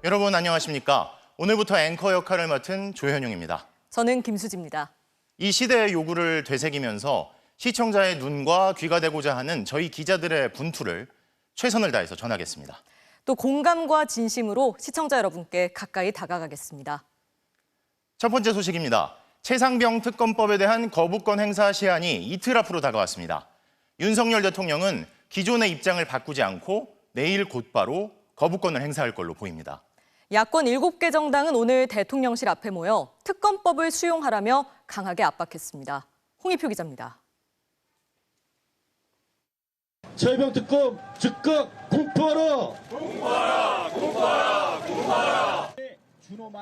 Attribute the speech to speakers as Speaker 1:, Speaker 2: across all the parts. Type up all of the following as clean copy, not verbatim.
Speaker 1: 여러분 안녕하십니까? 오늘부터 앵커 역할을 맡은 조현용입니다.
Speaker 2: 저는 김수지입니다.
Speaker 1: 이 시대의 요구를 되새기면서 시청자의 눈과 귀가 되고자 하는 저희 기자들의 분투를 최선을 다해서 전하겠습니다.
Speaker 2: 또 공감과 진심으로 시청자 여러분께 가까이 다가가겠습니다.
Speaker 1: 첫 번째 소식입니다. 최상병 특검법에 대한 거부권 행사 시한이 이틀 앞으로 다가왔습니다. 윤석열 대통령은 기존의 입장을 바꾸지 않고 내일 곧바로 거부권을 행사할 걸로 보입니다.
Speaker 2: 야권 7개 정당은 오늘 대통령실 앞에 모여 특검법을 수용하라며 강하게 압박했습니다. 홍익표 기자입니다.
Speaker 3: 최병 특검 즉각 공포하라!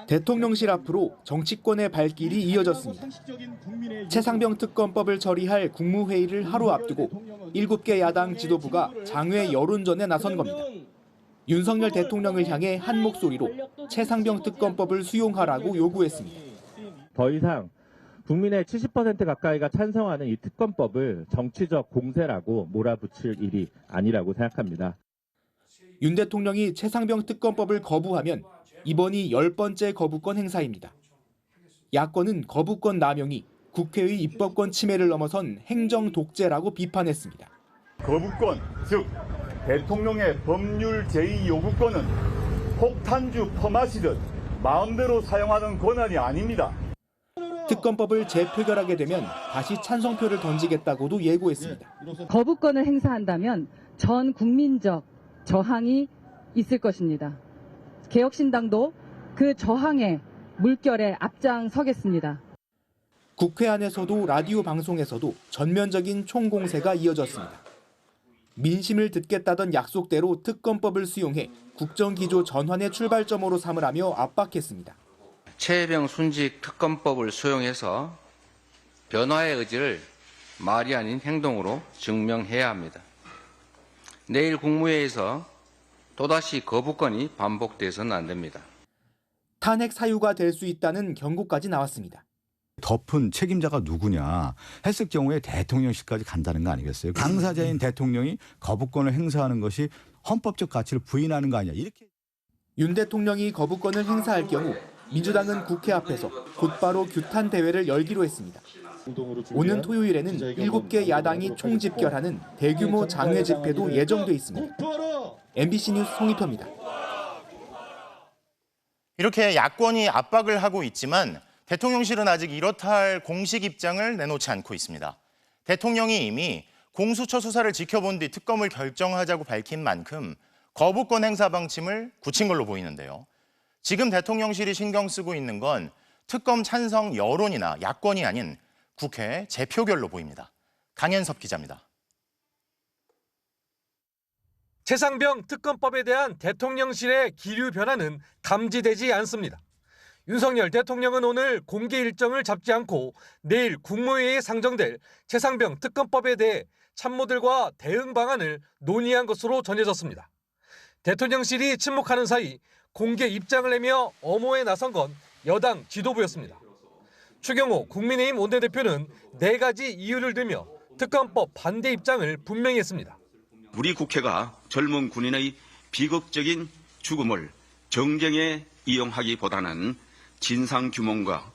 Speaker 4: 대통령실 앞으로 정치권의 발길이 이어졌습니다. 최상병 특검법을 처리할 국무회의를 하루 앞두고 7개 야당 지도부가 장외 여론전에 나선 겁니다. 윤석열 대통령을 향해 한 목소리로 최상병 특검법을 수용하라고 요구했습니다.
Speaker 5: 더 이상 국민의 70% 가까이가 찬성하는 이 특검법을 정치적 공세라고 몰아붙일 일이 아니라고 생각합니다.
Speaker 4: 윤 대통령이 최상병 특검법을 거부하면 이번이 10번째 거부권 행사입니다. 야권은 거부권 남용이 국회의 입법권 침해를 넘어선 행정 독재라고 비판했습니다.
Speaker 6: 거부권, 즉 대통령의 법률 제의 요구권은 폭탄주 퍼마시듯 마음대로 사용하는 권한이 아닙니다.
Speaker 4: 특검법을 재표결하게 되면 다시 찬성표를 던지겠다고도 예고했습니다.
Speaker 7: 거부권을 행사한다면 전 국민적 저항이 있을 것입니다. 개혁신당도 그 저항의 물결에 앞장서겠습니다.
Speaker 4: 국회 안에서도 라디오 방송에서도 전면적인 총공세가 이어졌습니다. 민심을 듣겠다던 약속대로 특검법을 수용해 국정기조 전환의 출발점으로 삼으라며 압박했습니다.
Speaker 8: 최혜병 순직 특검법을 수용해서 변화의 의지를 말이 아닌 행동으로 증명해야 합니다. 내일 국무회의에서 또다시 거부권이 반복돼서는 안 됩니다.
Speaker 4: 탄핵 사유가 될 수 있다는 경고까지 나왔습니다.
Speaker 9: 덮은 책임자가 누구냐 했을 경우에 대통령실까지 간다는 거 아니겠어요? 당사자인 대통령이 거부권을 행사하는 것이 헌법적 가치를 부인하는 거 아니냐 이렇게.
Speaker 4: 윤 대통령이 거부권을 행사할 경우 민주당은 국회 앞에서 곧바로 규탄 대회를 열기로 했습니다. 오는 토요일에는 7개 야당이 총집결하는 대규모 장외 집회도 예정돼 있습니다. MBC 뉴스 송희표입니다.
Speaker 1: 이렇게 야권이 압박을 하고 있지만 대통령실은 아직 이렇다 할 공식 입장을 내놓지 않고 있습니다. 대통령이 이미 공수처 수사를 지켜본 뒤 특검을 결정하자고 밝힌 만큼 거부권 행사 방침을 굳힌 걸로 보이는데요. 지금 대통령실이 신경 쓰고 있는 건 특검 찬성 여론이나 야권이 아닌 국회 재표결로 보입니다. 강현섭 기자입니다.
Speaker 10: 최상병 특검법에 대한 대통령실의 기류 변화는 감지되지 않습니다. 윤석열 대통령은 오늘 공개 일정을 잡지 않고 내일 국무회의에 상정될 최상병 특검법에 대해 참모들과 대응 방안을 논의한 것으로 전해졌습니다. 대통령실이 침묵하는 사이 공개 입장을 내며 엄호에 나선 건 여당 지도부였습니다. 추경호 국민의힘 원내대표는 4가지 이유를 들며 특검법 반대 입장을 분명히 했습니다.
Speaker 11: 우리 국회가 젊은 군인의 비극적인 죽음을 정쟁에 이용하기보다는 진상규명과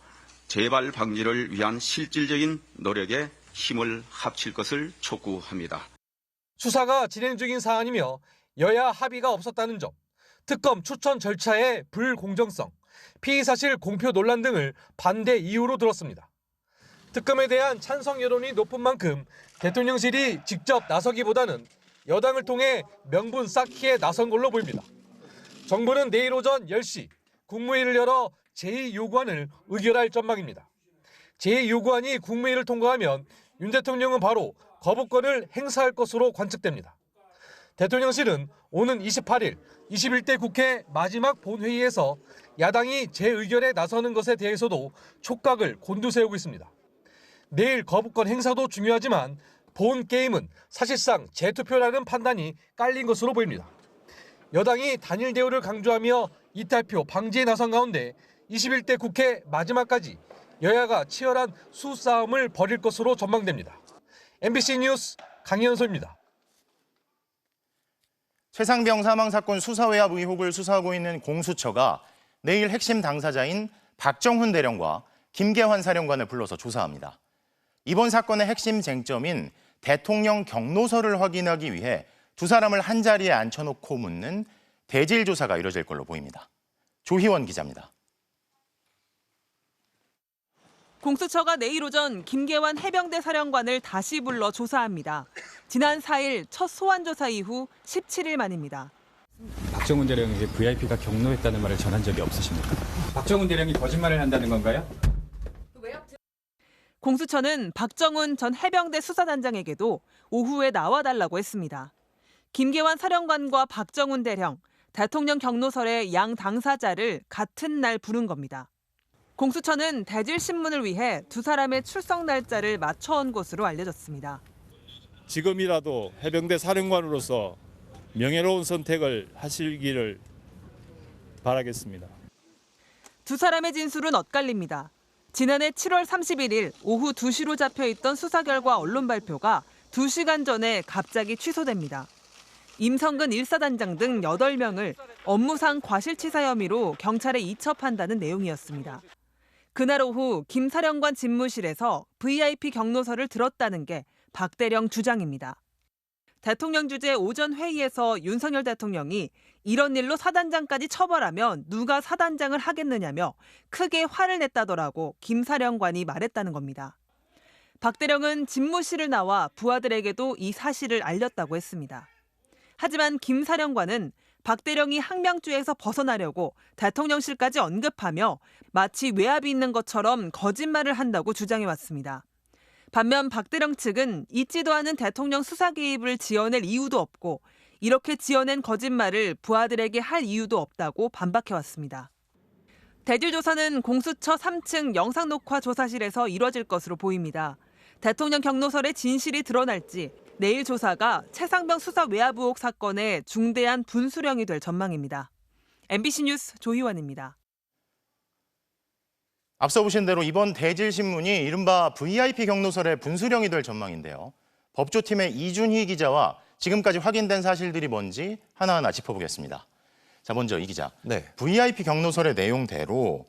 Speaker 11: 재발 방지를 위한 실질적인 노력에 힘을 합칠 것을 촉구합니다.
Speaker 10: 수사가 진행 중인 사안이며 여야 합의가 없었다는 점, 특검 추천 절차의 불공정성, 피의사실 공표 논란 등을 반대 이유로 들었습니다. 특검에 대한 찬성 여론이 높은 만큼 대통령실이 직접 나서기보다는 여당을 통해 명분 쌓기에 나선 걸로 보입니다. 정부는 내일 오전 10시 국무회의를 열어 제2요구안을 의결할 전망입니다. 제2요구안이 국무회의를 통과하면 윤 대통령은 바로 거부권을 행사할 것으로 관측됩니다. 대통령실은 오는 28일 21대 국회 마지막 본회의에서 야당이 재의결에 나서는 것에 대해서도 촉각을 곤두세우고 있습니다. 내일 거부권 행사도 중요하지만 본 게임은 사실상 재투표라는 판단이 깔린 것으로 보입니다. 여당이 단일 대우를 강조하며 이탈표 방지에 나선 가운데 21대 국회 마지막까지 여야가 치열한 수싸움을 벌일 것으로 전망됩니다. MBC 뉴스 강현소입니다.
Speaker 1: 최상병 사망 사건 수사 외압 의혹을 수사하고 있는 공수처가 내일 핵심 당사자인 박정훈 대령과 김계환 사령관을 불러서 조사합니다. 이번 사건의 핵심 쟁점인 대통령 경로서를 확인하기 위해 두 사람을 한자리에 앉혀놓고 묻는 대질 조사가 이뤄질 걸로 보입니다. 조희원 기자입니다.
Speaker 12: 공수처가 내일 오전 김계환 해병대 사령관을 다시 불러 조사합니다. 지난 4일 첫 소환 조사 이후 17일 만입니다.
Speaker 13: 박정훈 대령에게 VIP가 경로했다는 말을 전한 적이 없으십니까? 박정훈 대령이 거짓말을 한다는 건가요?
Speaker 12: 공수처는 박정훈 전 해병대 수사단장에게도 오후에 나와달라고 했습니다. 김계환 사령관과 박정훈 대령, 대통령 경로설의 양 당사자를 같은 날 부른 겁니다. 공수처는 대질신문을 위해 두 사람의 출석 날짜를 맞춰온 것으로 알려졌습니다.
Speaker 14: 지금이라도 해병대 사령관으로서 명예로운 선택을 하시기를 바라겠습니다.
Speaker 12: 두 사람의 진술은 엇갈립니다. 지난해 7월 31일 오후 2시로 잡혀있던 수사 결과 언론 발표가 2시간 전에 갑자기 취소됩니다. 임성근 1사단장 등 8명을 업무상 과실치사 혐의로 경찰에 이첩한다는 내용이었습니다. 그날 오후 김 사령관 집무실에서 VIP 경로서를 들었다는 게 박 대령 주장입니다. 대통령 주재 오전 회의에서 윤석열 대통령이 이런 일로 사단장까지 처벌하면 누가 사단장을 하겠느냐며 크게 화를 냈다더라고 김 사령관이 말했다는 겁니다. 박 대령은 집무실을 나와 부하들에게도 이 사실을 알렸다고 했습니다. 하지만 김 사령관은 박 대령이 항명주에서 벗어나려고 대통령실까지 언급하며 마치 외압이 있는 것처럼 거짓말을 한다고 주장해왔습니다. 반면 박 대령 측은 있지도 않은 대통령 수사 개입을 지어낼 이유도 없고 이렇게 지어낸 거짓말을 부하들에게 할 이유도 없다고 반박해왔습니다. 대질 조사는 공수처 3층 영상녹화 조사실에서 이뤄질 것으로 보입니다. 대통령 경로설의 진실이 드러날지 내일 조사가 최상병 수사 외압 의혹 사건의 중대한 분수령이 될 전망입니다. MBC 뉴스 조희원입니다.
Speaker 1: 앞서 보신 대로 이번 대질신문이 이른바 VIP 경로설의 분수령이 될 전망인데요. 법조팀의 이준희 기자와 지금까지 확인된 사실들이 뭔지 하나하나 짚어보겠습니다. 자, 먼저 이 기자. VIP 경로설의 내용대로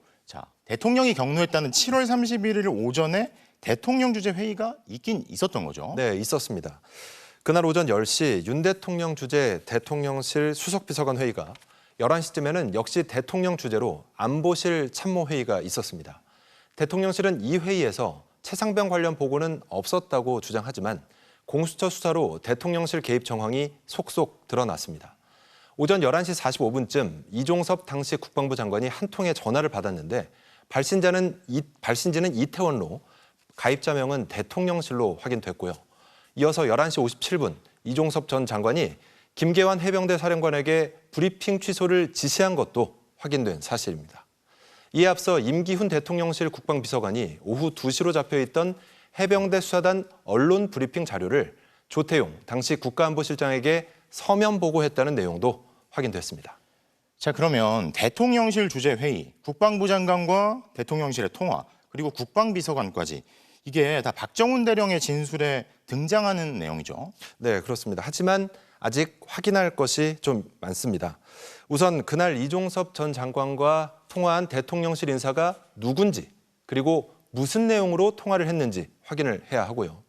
Speaker 1: 대통령이 경로했다는 7월 31일 오전에 대통령 주재 회의가 있긴 있었던 거죠?
Speaker 15: 네, 있었습니다. 그날 오전 10시 윤 대통령 주재 대통령실 수석비서관 회의가 11시쯤에는 역시 대통령 주재로 안보실 참모회의가 있었습니다. 대통령실은 이 회의에서 최상병 관련 보고는 없었다고 주장하지만 공수처 수사로 대통령실 개입 정황이 속속 드러났습니다. 오전 11시 45분쯤 이종섭 당시 국방부 장관이 한 통의 전화를 받았는데 발신지는 이태원로, 가입자명은 대통령실로 확인됐고요. 이어서 11시 57분 이종섭 전 장관이 김계환 해병대 사령관에게 브리핑 취소를 지시한 것도 확인된 사실입니다. 이에 앞서 임기훈 대통령실 국방비서관이 오후 2시로 잡혀있던 해병대 수사단 언론 브리핑 자료를 조태용 당시 국가안보실장에게 서면 보고했다는 내용도 확인됐습니다.
Speaker 1: 자, 그러면 대통령실 주재 회의, 국방부 장관과 대통령실의 통화, 그리고 국방비서관까지 이게 다 박정훈 대령의 진술에 등장하는 내용이죠?
Speaker 15: 네, 그렇습니다. 하지만 아직 확인할 것이 좀 많습니다. 우선 그날 이종섭 전 장관과 통화한 대통령실 인사가 누군지 그리고 무슨 내용으로 통화를 했는지 확인을 해야 하고요.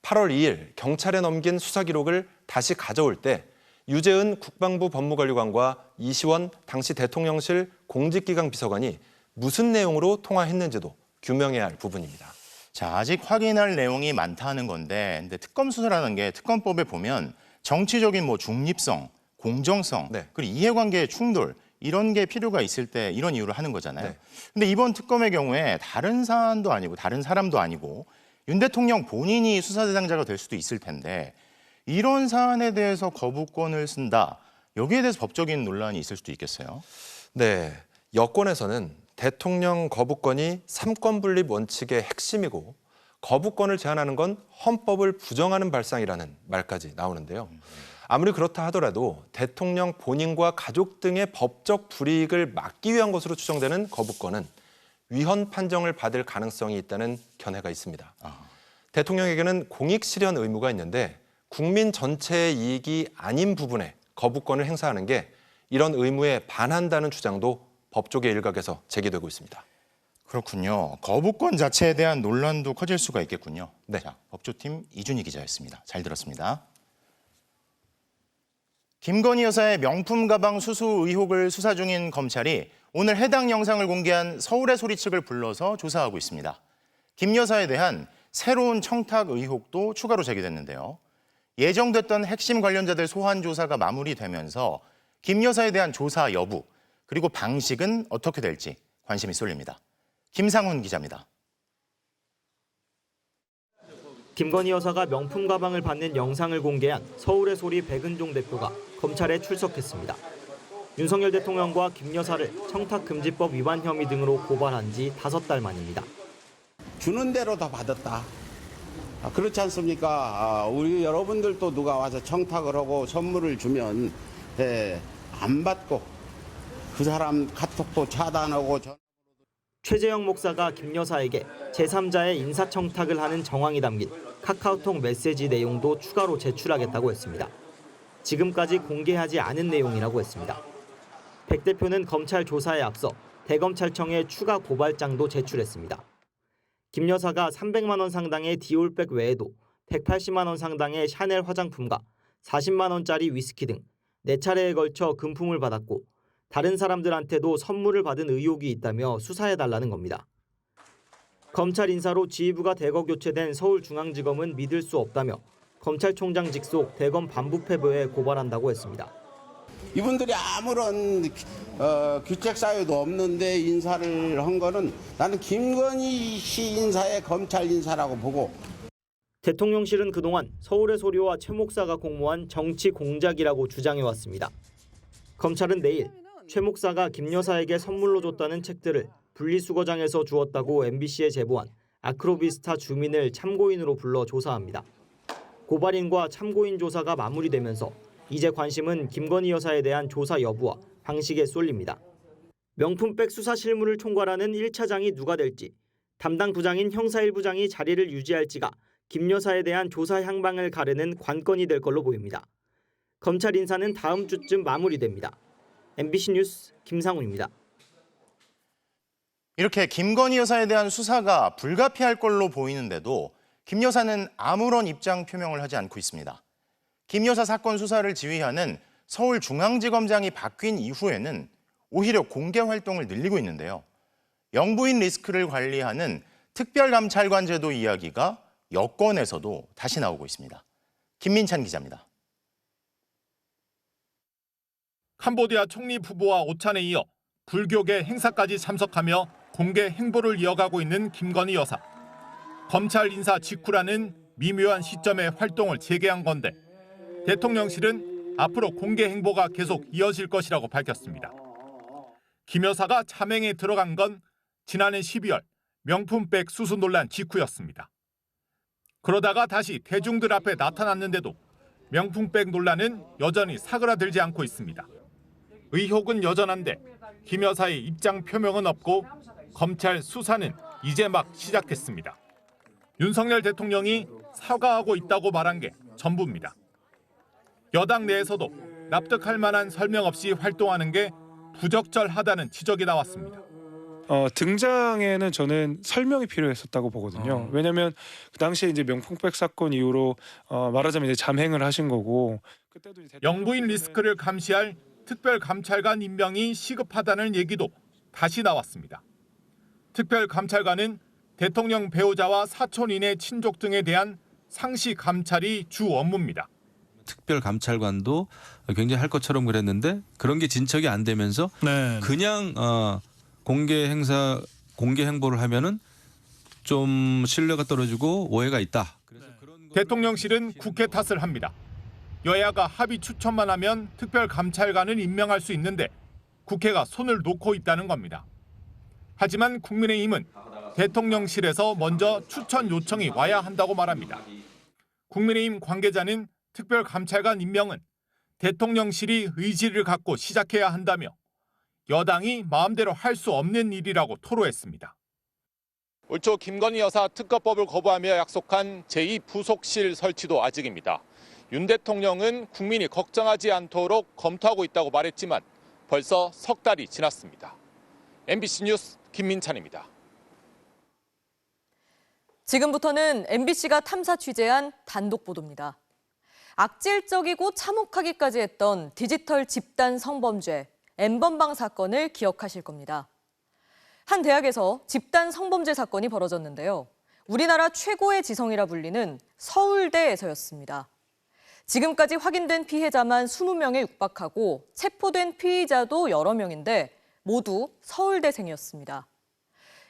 Speaker 15: 8월 2일 경찰에 넘긴 수사 기록을 다시 가져올 때 유재은 국방부 법무관리관과 이시원 당시 대통령실 공직기강 비서관이 무슨 내용으로 통화했는지도 규명해야 할 부분입니다.
Speaker 1: 자, 아직 확인할 내용이 많다는 건데, 근데 특검 수사라는 게 특검법에 보면 정치적인 중립성, 공정성, 그리고 이해관계의 충돌 이런 게 필요가 있을 때 이런 이유를 하는 거잖아요. 근데 이번 특검의 경우에 다른 사안도 아니고 다른 사람도 아니고 윤 대통령 본인이 수사 대상자가 될 수도 있을 텐데 이런 사안에 대해서 거부권을 쓴다. 여기에 대해서 법적인 논란이 있을 수도 있겠어요.
Speaker 15: 네, 여권에서는 대통령 거부권이 삼권 분립 원칙의 핵심이고 거부권을 제한하는 건 헌법을 부정하는 발상이라는 말까지 나오는데요. 아무리 그렇다 하더라도 대통령 본인과 가족 등의 법적 불이익을 막기 위한 것으로 추정되는 거부권은 위헌 판정을 받을 가능성이 있다는 견해가 있습니다. 대통령에게는 공익 실현 의무가 있는데 국민 전체의 이익이 아닌 부분에 거부권을 행사하는 게 이런 의무에 반한다는 주장도 법조계 일각에서 제기되고 있습니다.
Speaker 1: 그렇군요. 거부권 자체에 대한 논란도 커질 수가 있겠군요.
Speaker 15: 네.
Speaker 1: 자, 법조팀 이준희 기자였습니다. 잘 들었습니다. 김건희 여사의 명품 가방 수수 의혹을 수사 중인 검찰이 오늘 해당 영상을 공개한 서울의 소리 측을 불러서 조사하고 있습니다. 김 여사에 대한 새로운 청탁 의혹도 추가로 제기됐는데요. 예정됐던 핵심 관련자들 소환 조사가 마무리되면서 김 여사에 대한 조사 여부, 그리고 방식은 어떻게 될지 관심이 쏠립니다. 김상훈 기자입니다.
Speaker 16: 김건희 여사가 명품 가방을 받는 영상을 공개한 서울의 소리 백은종 대표가 검찰에 출석했습니다. 윤석열 대통령과 김 여사를 청탁금지법 위반 혐의 등으로 고발한 지 5달 만입니다.
Speaker 17: 주는 대로 다 받았다. 그렇지 않습니까? 우리 여러분들도 누가 와서 청탁을 하고 선물을 주면 안 받고 그 사람 카톡도 차단하고.
Speaker 16: 최재형 목사가 김 여사에게 제3자의 인사청탁을 하는 정황이 담긴 카카오톡 메시지 내용도 추가로 제출하겠다고 했습니다. 지금까지 공개하지 않은 내용이라고 했습니다. 백 대표는 검찰 조사에 앞서 대검찰청에 추가 고발장도 제출했습니다. 김 여사가 300만 원 상당의 디올백 외에도 180만 원 상당의 샤넬 화장품과 40만 원짜리 위스키 등 4차례에 걸쳐 금품을 받았고 다른 사람들한테도 선물을 받은 의혹이 있다며 수사해달라는 겁니다. 검찰 인사로 지휘부가 대거 교체된 서울중앙지검은 믿을 수 없다며 검찰총장 직속 대검 반부패부에 고발한다고 했습니다.
Speaker 17: 이분들이 아무런 규책 사유도 없는데 인사를 한 거는 나는 김건희 씨 인사의 검찰 인사라고 보고.
Speaker 16: 대통령실은 그동안 서울의 소리와 최 목사가 공모한 정치 공작이라고 주장해왔습니다. 검찰은 내일 최 목사가 김 여사에게 선물로 줬다는 책들을 분리수거장에서 주었다고 MBC에 제보한 아크로비스타 주민을 참고인으로 불러 조사합니다. 고발인과 참고인 조사가 마무리되면서 이제 관심은 김건희 여사에 대한 조사 여부와 방식에 쏠립니다. 명품백 수사 실무를 총괄하는 1차장이 누가 될지, 담당 부장인 형사 1부장이 자리를 유지할지가 김 여사에 대한 조사 향방을 가르는 관건이 될 걸로 보입니다. 검찰 인사는 다음 주쯤 마무리됩니다. MBC 뉴스 김상훈입니다.
Speaker 1: 이렇게 김건희 여사에 대한 수사가 불가피할 걸로 보이는데도 김 여사는 아무런 입장 표명을 하지 않고 있습니다. 김 여사 사건 수사를 지휘하는 서울중앙지검장이 바뀐 이후에는 오히려 공개 활동을 늘리고 있는데요. 영부인 리스크를 관리하는 특별감찰관 제도 이야기가 여권에서도 다시 나오고 있습니다. 김민찬 기자입니다.
Speaker 14: 캄보디아 총리 부부와 오찬에 이어 불교계 행사까지 참석하며 공개 행보를 이어가고 있는 김건희 여사. 검찰 인사 직후라는 미묘한 시점에 활동을 재개한 건데 대통령실은 앞으로 공개 행보가 계속 이어질 것이라고 밝혔습니다. 김 여사가 자맹에 들어간 건 지난해 12월 명품백 수수 논란 직후였습니다. 그러다가 다시 대중들 앞에 나타났는데도 명품백 논란은 여전히 사그라들지 않고 있습니다. 의혹은 여전한데 김 여사의 입장 표명은 없고 검찰 수사는 이제 막 시작했습니다. 윤석열 대통령이 사과하고 있다고 말한 게 전부입니다. 여당 내에서도 납득할 만한 설명 없이 활동하는 게 부적절하다는 지적이 나왔습니다.
Speaker 18: 등장에는 저는 설명이 필요했었다고 보거든요. 왜냐하면 그 당시에 이제 명품백 사건 이후로 말하자면 이제 잠행을 하신 거고 그때도
Speaker 14: 영부인 리스크를 감시할 특별감찰관 임명이 시급하다는 얘기도 다시 나왔습니다. 특별감찰관은 대통령 배우자와 사촌인의 친족 등에 대한 상시 감찰이 주 업무입니다.
Speaker 19: 특별감찰관도 굉장히 할 것처럼 그랬는데 그런 게 진척이 안 되면서 그냥 공개 행보를 하면은 좀 신뢰가 떨어지고 오해가 있다.
Speaker 14: 대통령실은 국회 탓을 합니다. 여야가 합의 추천만 하면 특별감찰관을 임명할 수 있는데 국회가 손을 놓고 있다는 겁니다. 하지만 국민의힘은 대통령실에서 먼저 추천 요청이 와야 한다고 말합니다. 국민의힘 관계자는 특별감찰관 임명은 대통령실이 의지를 갖고 시작해야 한다며 여당이 마음대로 할 수 없는 일이라고 토로했습니다.
Speaker 20: 올 초 김건희 여사 특검법을 거부하며 약속한 제2부속실 설치도 아직입니다. 윤 대통령은 국민이 걱정하지 않도록 검토하고 있다고 말했지만 벌써 석 달이 지났습니다. MBC 뉴스 김민찬입니다.
Speaker 2: 지금부터는 MBC가 탐사 취재한 단독 보도입니다. 악질적이고 참혹하기까지 했던 디지털 집단 성범죄, N번방 사건을 기억하실 겁니다. 한 대학에서 집단 성범죄 사건이 벌어졌는데요. 우리나라 최고의 지성이라 불리는 서울대에서였습니다. 지금까지 확인된 피해자만 20명에 육박하고 체포된 피의자도 여러 명인데 모두 서울대생이었습니다.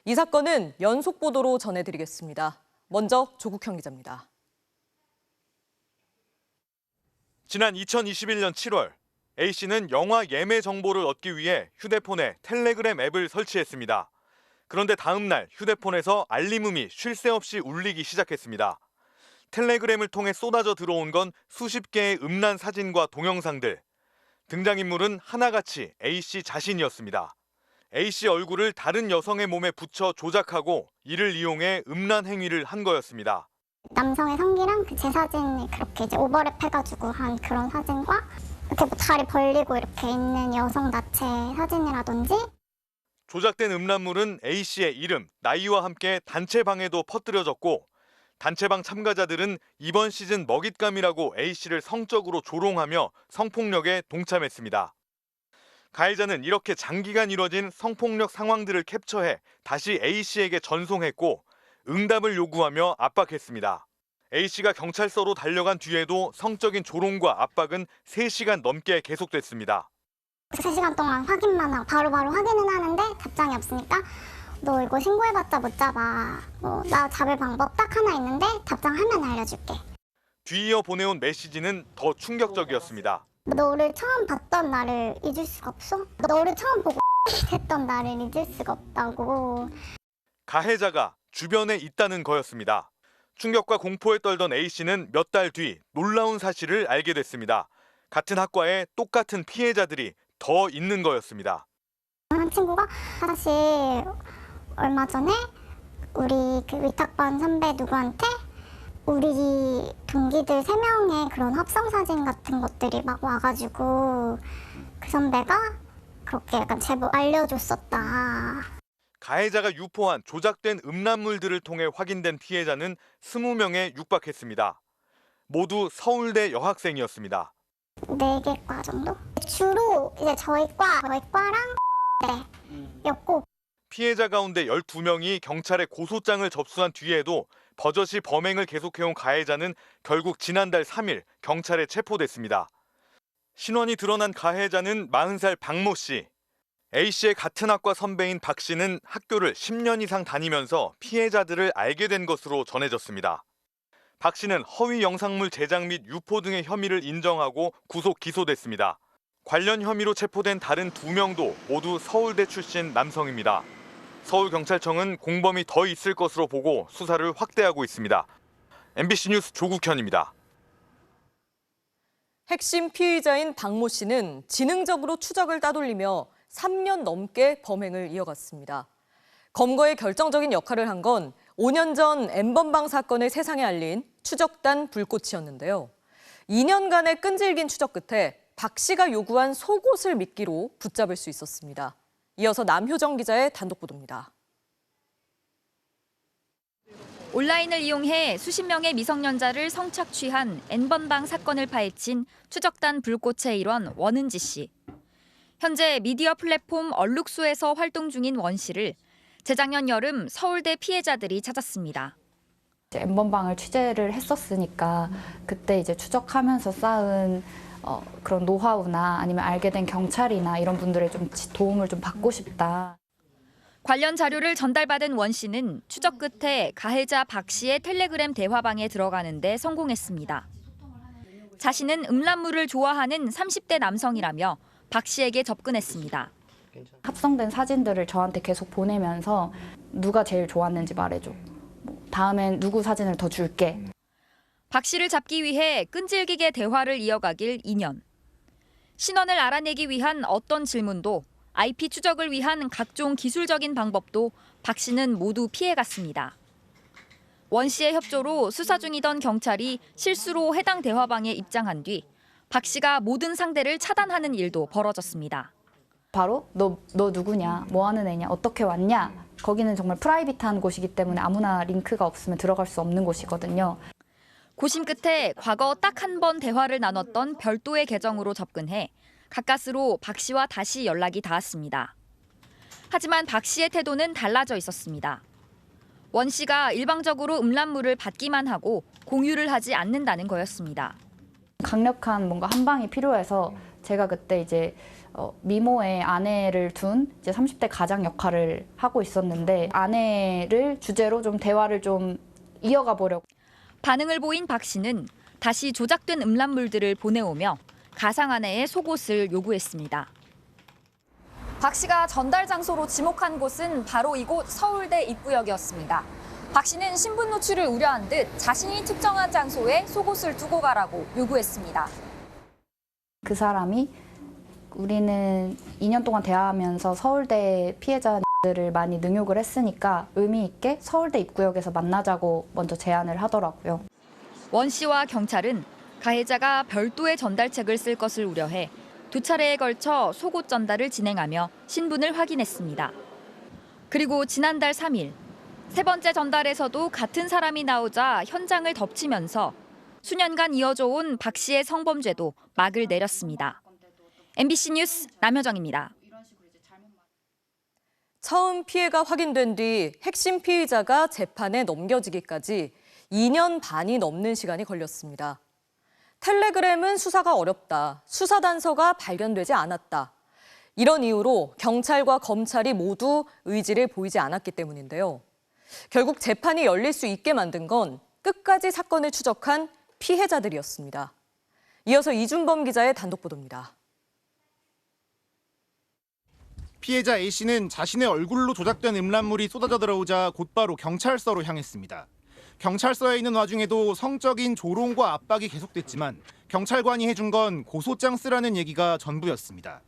Speaker 2: 이 사건은 연속 보도로 전해드리겠습니다. 먼저 조국형 기자입니다.
Speaker 21: 지난 2021년 7월 A씨는 영화 예매 정보를 얻기 위해 휴대폰에 텔레그램 앱을 설치했습니다. 그런데 다음 날 휴대폰에서 알림음이 쉴 새 없이 울리기 시작했습니다. 텔레그램을 통해 쏟아져 들어온 건 수십 개의 음란 사진과 동영상들. 등장인물은 하나같이 A씨 자신이었습니다. A씨 얼굴을 다른 여성의 몸에 붙여 조작하고 이를 이용해 음란 행위를 한 거였습니다.
Speaker 22: 남성의 성기랑 제 사진을 그렇게 이제 오버랩 해가지고 한 그런 사진과 이렇게 뭐 다리 벌리고 이렇게 있는 여성 나체 사진이라든지.
Speaker 21: 조작된 음란물은 A씨의 이름, 나이와 함께 단체방에도 퍼뜨려졌고 단체방 참가자들은 이번 시즌 먹잇감이라고 A씨를 성적으로 조롱하며 성폭력에 동참했습니다. 가해자는 이렇게 장기간 이뤄진 성폭력 상황들을 캡처해 다시 A씨에게 전송했고 응답을 요구하며 압박했습니다. A씨가 경찰서로 달려간 뒤에도 성적인 조롱과 압박은 3시간 넘게 계속됐습니다.
Speaker 22: 3시간 동안 확인만 하고 바로바로 확인은 하는데 답장이 없으니까 너 이거 신고해봤자 못 잡아. 나 잡을 방법 딱 하나 있는데 답장하면 알려줄게.
Speaker 21: 뒤이어 보내온 메시지는 더 충격적이었습니다.
Speaker 22: 너를 처음 봤던 나를 잊을 수가 없어? 너를 처음 보고 했던 나를 잊을 수가 없다고.
Speaker 21: 가해자가 주변에 있다는 거였습니다. 충격과 공포에 떨던 A씨는 몇 달 뒤 놀라운 사실을 알게 됐습니다. 같은 학과에 똑같은 피해자들이 더 있는 거였습니다.
Speaker 22: 한 친구가 사실 얼마 전에 우리 그 위탁반 선배 누구한테 우리 동기들 3명의 그런 합성 사진 같은 것들이 막 와가지고 그 선배가 그렇게 약간 제보 알려줬었다.
Speaker 21: 가해자가 유포한 조작된 음란물들을 통해 확인된 피해자는 20명에 육박했습니다. 모두 서울대 여학생이었습니다.
Speaker 22: 4개 과 정도? 주로 이제 저희 과랑 였고.
Speaker 21: 피해자 가운데 12명이 경찰에 고소장을 접수한 뒤에도 버젓이 범행을 계속해온 가해자는 결국 지난달 3일 경찰에 체포됐습니다. 신원이 드러난 가해자는 40살 박모 씨. A씨의 같은 학과 선배인 박 씨는 학교를 10년 이상 다니면서 피해자들을 알게 된 것으로 전해졌습니다. 박 씨는 허위 영상물 제작 및 유포 등의 혐의를 인정하고 구속 기소됐습니다. 관련 혐의로 체포된 다른 2명도 모두 서울대 출신 남성입니다. 서울경찰청은 공범이 더 있을 것으로 보고 수사를 확대하고 있습니다. MBC 뉴스 조국현입니다.
Speaker 2: 핵심 피의자인 박모 씨는 지능적으로 추적을 따돌리며 3년 넘게 범행을 이어갔습니다. 검거에 결정적인 역할을 한 건 5년 전 N번방 사건을 세상에 알린 추적단 불꽃이었는데요. 2년간의 끈질긴 추적 끝에 박 씨가 요구한 속옷을 미끼로 붙잡을 수 있었습니다. 이어서 남효정 기자의 단독 보도입니다.
Speaker 23: 온라인을 이용해 수십 명의 미성년자를 성착취한 N번방 사건을 파헤친 추적단 불꽃의 일원 원은지 씨. 현재 미디어 플랫폼 얼룩소에서 활동 중인 원 씨를 재작년 여름 서울대 피해자들이 찾았습니다.
Speaker 24: N번방을 취재를 했었으니까 그때 이제 추적하면서 쌓은 그런 노하우나 아니면 알게 된 경찰이나 이런 분들의 좀 도움을 좀 받고 싶다.
Speaker 23: 관련 자료를 전달받은 원 씨는 추적 끝에 가해자 박 씨의 텔레그램 대화방에 들어가는 데 성공했습니다. 자신은 음란물을 좋아하는 30대 남성이라며 박 씨에게 접근했습니다.
Speaker 24: 합성된 사진들을 저한테 계속 보내면서 누가 제일 좋았는지 말해줘. 다음엔 누구 사진을 더 줄게.
Speaker 23: 박 씨를 잡기 위해 끈질기게 대화를 이어가길 2년. 신원을 알아내기 위한 어떤 질문도 IP 추적을 위한 각종 기술적인 방법도 박 씨는 모두 피해갔습니다. 원 씨의 협조로 수사 중이던 경찰이 실수로 해당 대화방에 입장한 뒤 박 씨가 모든 상대를 차단하는 일도 벌어졌습니다.
Speaker 24: 바로 너 누구냐, 뭐 하는 애냐, 어떻게 왔냐. 거기는 정말 프라이빗한 곳이기 때문에 아무나 링크가 없으면 들어갈 수 없는 곳이거든요.
Speaker 23: 고심 끝에 과거 딱 한 번 대화를 나눴던 별도의 계정으로 접근해 가까스로 박 씨와 다시 연락이 닿았습니다. 하지만 박 씨의 태도는 달라져 있었습니다. 원 씨가 일방적으로 음란물을 받기만 하고 공유를 하지 않는다는 거였습니다.
Speaker 24: 강력한 뭔가 한 방이 필요해서 제가 그때 이제 미모의 아내를 둔 이제 30대 가장 역할을 하고 있었는데 아내를 주제로 좀 대화를 좀 이어가 보려고.
Speaker 23: 반응을 보인 박 씨는 다시 조작된 음란물들을 보내오며 가상 아내의 속옷을 요구했습니다. 박 씨가 전달 장소로 지목한 곳은 바로 이곳 서울대 입구역이었습니다. 박 씨는 신분 노출을 우려한 듯 자신이 특정한 장소에 속옷을 두고 가라고 요구했습니다.
Speaker 24: 그 사람이 우리는 2년 동안 대화하면서 서울대 피해자들을 많이 능욕을 했으니까 의미 있게 서울대 입구역에서 만나자고 먼저 제안을 하더라고요.
Speaker 23: 원 씨와 경찰은 가해자가 별도의 전달책을 쓸 것을 우려해 2차례에 걸쳐 속옷 전달을 진행하며 신분을 확인했습니다. 그리고 지난달 3일 3번째 전달에서도 같은 사람이 나오자 현장을 덮치면서 수년간 이어져 온 박 씨의 성범죄도 막을 내렸습니다. MBC 뉴스 남효정입니다.
Speaker 2: 처음 피해가 확인된 뒤 핵심 피의자가 재판에 넘겨지기까지 2년 반이 넘는 시간이 걸렸습니다. 텔레그램은 수사가 어렵다, 수사 단서가 발견되지 않았다. 이런 이유로 경찰과 검찰이 모두 의지를 보이지 않았기 때문인데요. 결국 재판이 열릴 수 있게 만든 건 끝까지 사건을 추적한 피해자들이었습니다. 이어서 이준범 기자의 단독 보도입니다.
Speaker 3: 피해자 A씨는 자신의 얼굴로 조작된 음란물이 쏟아져 들어오자 곧바로 경찰서로 향했습니다. 경찰서에 있는 와중에도 성적인 조롱과 압박이 계속됐지만 경찰관이 해준 건 고소장 쓰라는 얘기가 전부였습니다.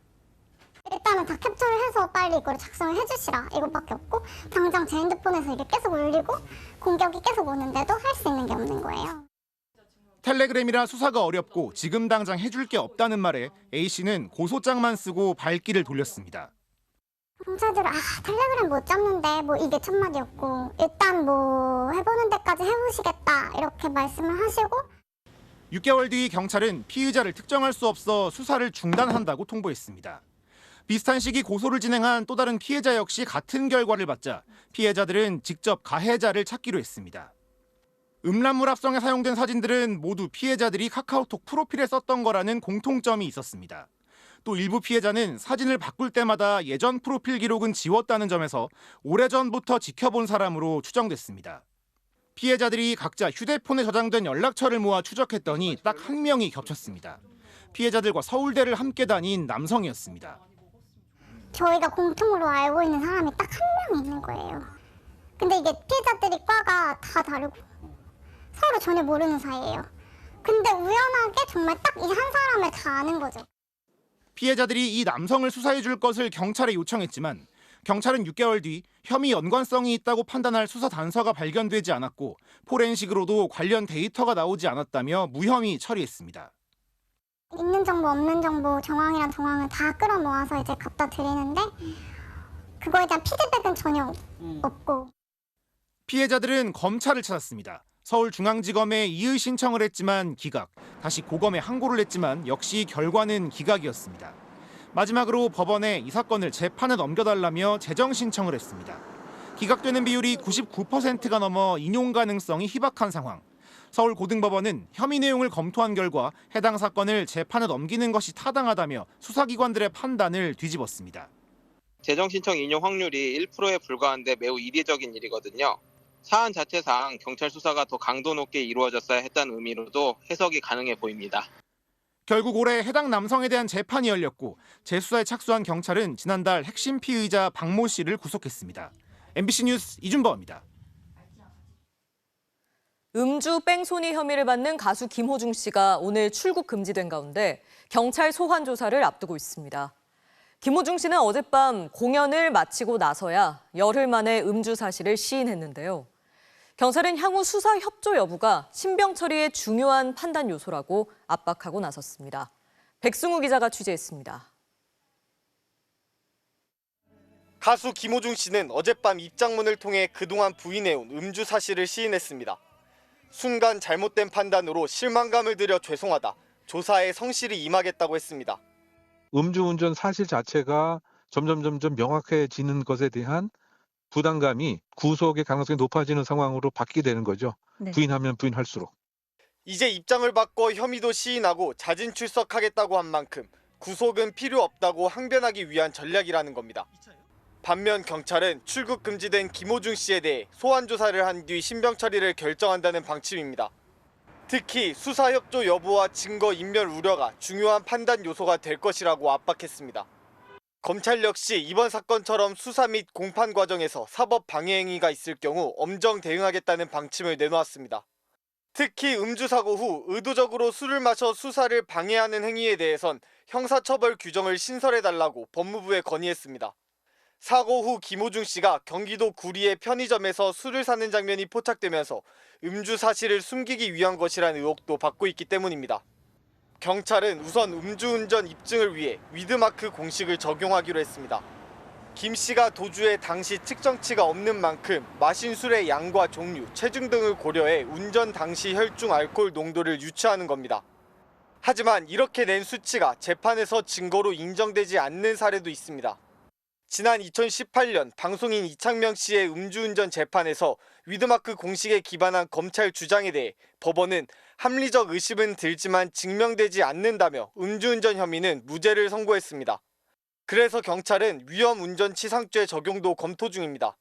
Speaker 22: 일단은 다 캡처를 해서 빨리 이걸 작성을 해주시라 이것밖에 없고 당장 제 핸드폰에서 이게 계속 울리고 공격이 계속 오는데도 할 수 있는 게 없는 거예요.
Speaker 3: 텔레그램이라 수사가 어렵고 지금 당장 해줄 게 없다는 말에 A씨는 고소장만 쓰고 발길을 돌렸습니다.
Speaker 22: 경찰들은 텔레그램 못 잡는데 뭐 이게 첫마디였고 일단 뭐 해보는 데까지 해보시겠다 이렇게 말씀을 하시고
Speaker 3: 6개월 뒤 경찰은 피의자를 특정할 수 없어 수사를 중단한다고 통보했습니다. 비슷한 시기 고소를 진행한 또 다른 피해자 역시 같은 결과를 받자 피해자들은 직접 가해자를 찾기로 했습니다. 음란물 합성에 사용된 사진들은 모두 피해자들이 카카오톡 프로필에 썼던 거라는 공통점이 있었습니다. 또 일부 피해자는 사진을 바꿀 때마다 예전 프로필 기록은 지웠다는 점에서 오래전부터 지켜본 사람으로 추정됐습니다. 피해자들이 각자 휴대폰에 저장된 연락처를 모아 추적했더니 딱 한 명이 겹쳤습니다. 피해자들과 서울대를 함께 다닌 남성이었습니다.
Speaker 22: 저희가 공통으로 알고 있는 사람이 딱 한 명 있는 거예요. 근데 이게 피해자들이 과가 다 다르고 서로 전혀 모르는 사이예요. 근데 우연하게 정말 딱 이 한 사람을 다 아는 거죠.
Speaker 3: 피해자들이 이 남성을 수사해 줄 것을 경찰에 요청했지만 경찰은 6개월 뒤 혐의 연관성이 있다고 판단할 수사 단서가 발견되지 않았고 포렌식으로도 관련 데이터가 나오지 않았다며 무혐의 처리했습니다.
Speaker 22: 있는 정보 없는 정보 정황이랑 정황을 다 끌어모아서 이제 갖다 드리는데 그거에 대한 피드백은 전혀 없고.
Speaker 3: 피해자들은 검찰을 찾았습니다. 서울중앙지검에 이의 신청을 했지만 기각, 다시 고검에 항고를 냈지만 역시 결과는 기각이었습니다. 마지막으로 법원에 이 사건을 재판에 넘겨달라며 재정 신청을 했습니다. 기각되는 비율이 99%가 넘어 인용 가능성이 희박한 상황. 서울고등법원은 혐의 내용을 검토한 결과 해당 사건을 재판에 넘기는 것이 타당하다며 수사기관들의 판단을 뒤집었습니다.
Speaker 5: 재정 신청 인용 확률이 1%에 불과한데 매우 이례적인 일이거든요. 사안 자체상 경찰 수사가 더 강도 높게 이루어졌어야 했다는 의미로도 해석이 가능해 보입니다.
Speaker 3: 결국 올해 해당 남성에 대한 재판이 열렸고 재수사에 착수한 경찰은 지난달 핵심 피의자 박모 씨를 구속했습니다. MBC 뉴스 이준범입니다.
Speaker 2: 음주 뺑소니 혐의를 받는 가수 김호중 씨가 오늘 출국 금지된 가운데 경찰 소환 조사를 앞두고 있습니다. 김호중 씨는 어젯밤 공연을 마치고 나서야 열흘 만에 음주 사실을 시인했는데요. 경찰은 향후 수사 협조 여부가 신병 처리의 중요한 판단 요소라고 압박하고 나섰습니다. 백승우 기자가 취재했습니다.
Speaker 6: 가수 김호중 씨는 어젯밤 입장문을 통해 그동안 부인해온 음주 사실을 시인했습니다. 순간 잘못된 판단으로 실망감을 들여 죄송하다. 조사에 성실히 임하겠다고 했습니다.
Speaker 7: 음주운전 사실 자체가 점점 명확해지는 것에 대한 부담감이 구속의 가능성이 높아지는 상황으로 바뀌게 되는 거죠. 네. 부인하면 부인할수록.
Speaker 6: 이제 입장을 바꿔 혐의도 시인하고 자진 출석하겠다고 한 만큼 구속은 필요 없다고 항변하기 위한 전략이라는 겁니다. 반면 경찰은 출국 금지된 김호중 씨에 대해 소환 조사를 한 뒤 신병 처리를 결정한다는 방침입니다. 특히 수사 협조 여부와 증거 인멸 우려가 중요한 판단 요소가 될 것이라고 압박했습니다. 검찰 역시 이번 사건처럼 수사 및 공판 과정에서 사법 방해 행위가 있을 경우 엄정 대응하겠다는 방침을 내놓았습니다. 특히 음주 사고 후 의도적으로 술을 마셔 수사를 방해하는 행위에 대해선 형사처벌 규정을 신설해달라고 법무부에 건의했습니다. 사고 후 김호중 씨가 경기도 구리의 편의점에서 술을 사는 장면이 포착되면서 음주 사실을 숨기기 위한 것이라는 의혹도 받고 있기 때문입니다. 경찰은 우선 음주운전 입증을 위해 위드마크 공식을 적용하기로 했습니다. 김 씨가 도주해 당시 측정치가 없는 만큼 마신 술의 양과 종류, 체중 등을 고려해 운전 당시 혈중 알코올 농도를 유추하는 겁니다. 하지만 이렇게 낸 수치가 재판에서 증거로 인정되지 않는 사례도 있습니다. 지난 2018년 방송인 이창명 씨의 음주운전 재판에서 위드마크 공식에 기반한 검찰 주장에 대해 법원은 합리적 의심은 들지만 증명되지 않는다며 음주운전 혐의는 무죄를 선고했습니다. 그래서 경찰은 위험운전치상죄 적용도 검토 중입니다.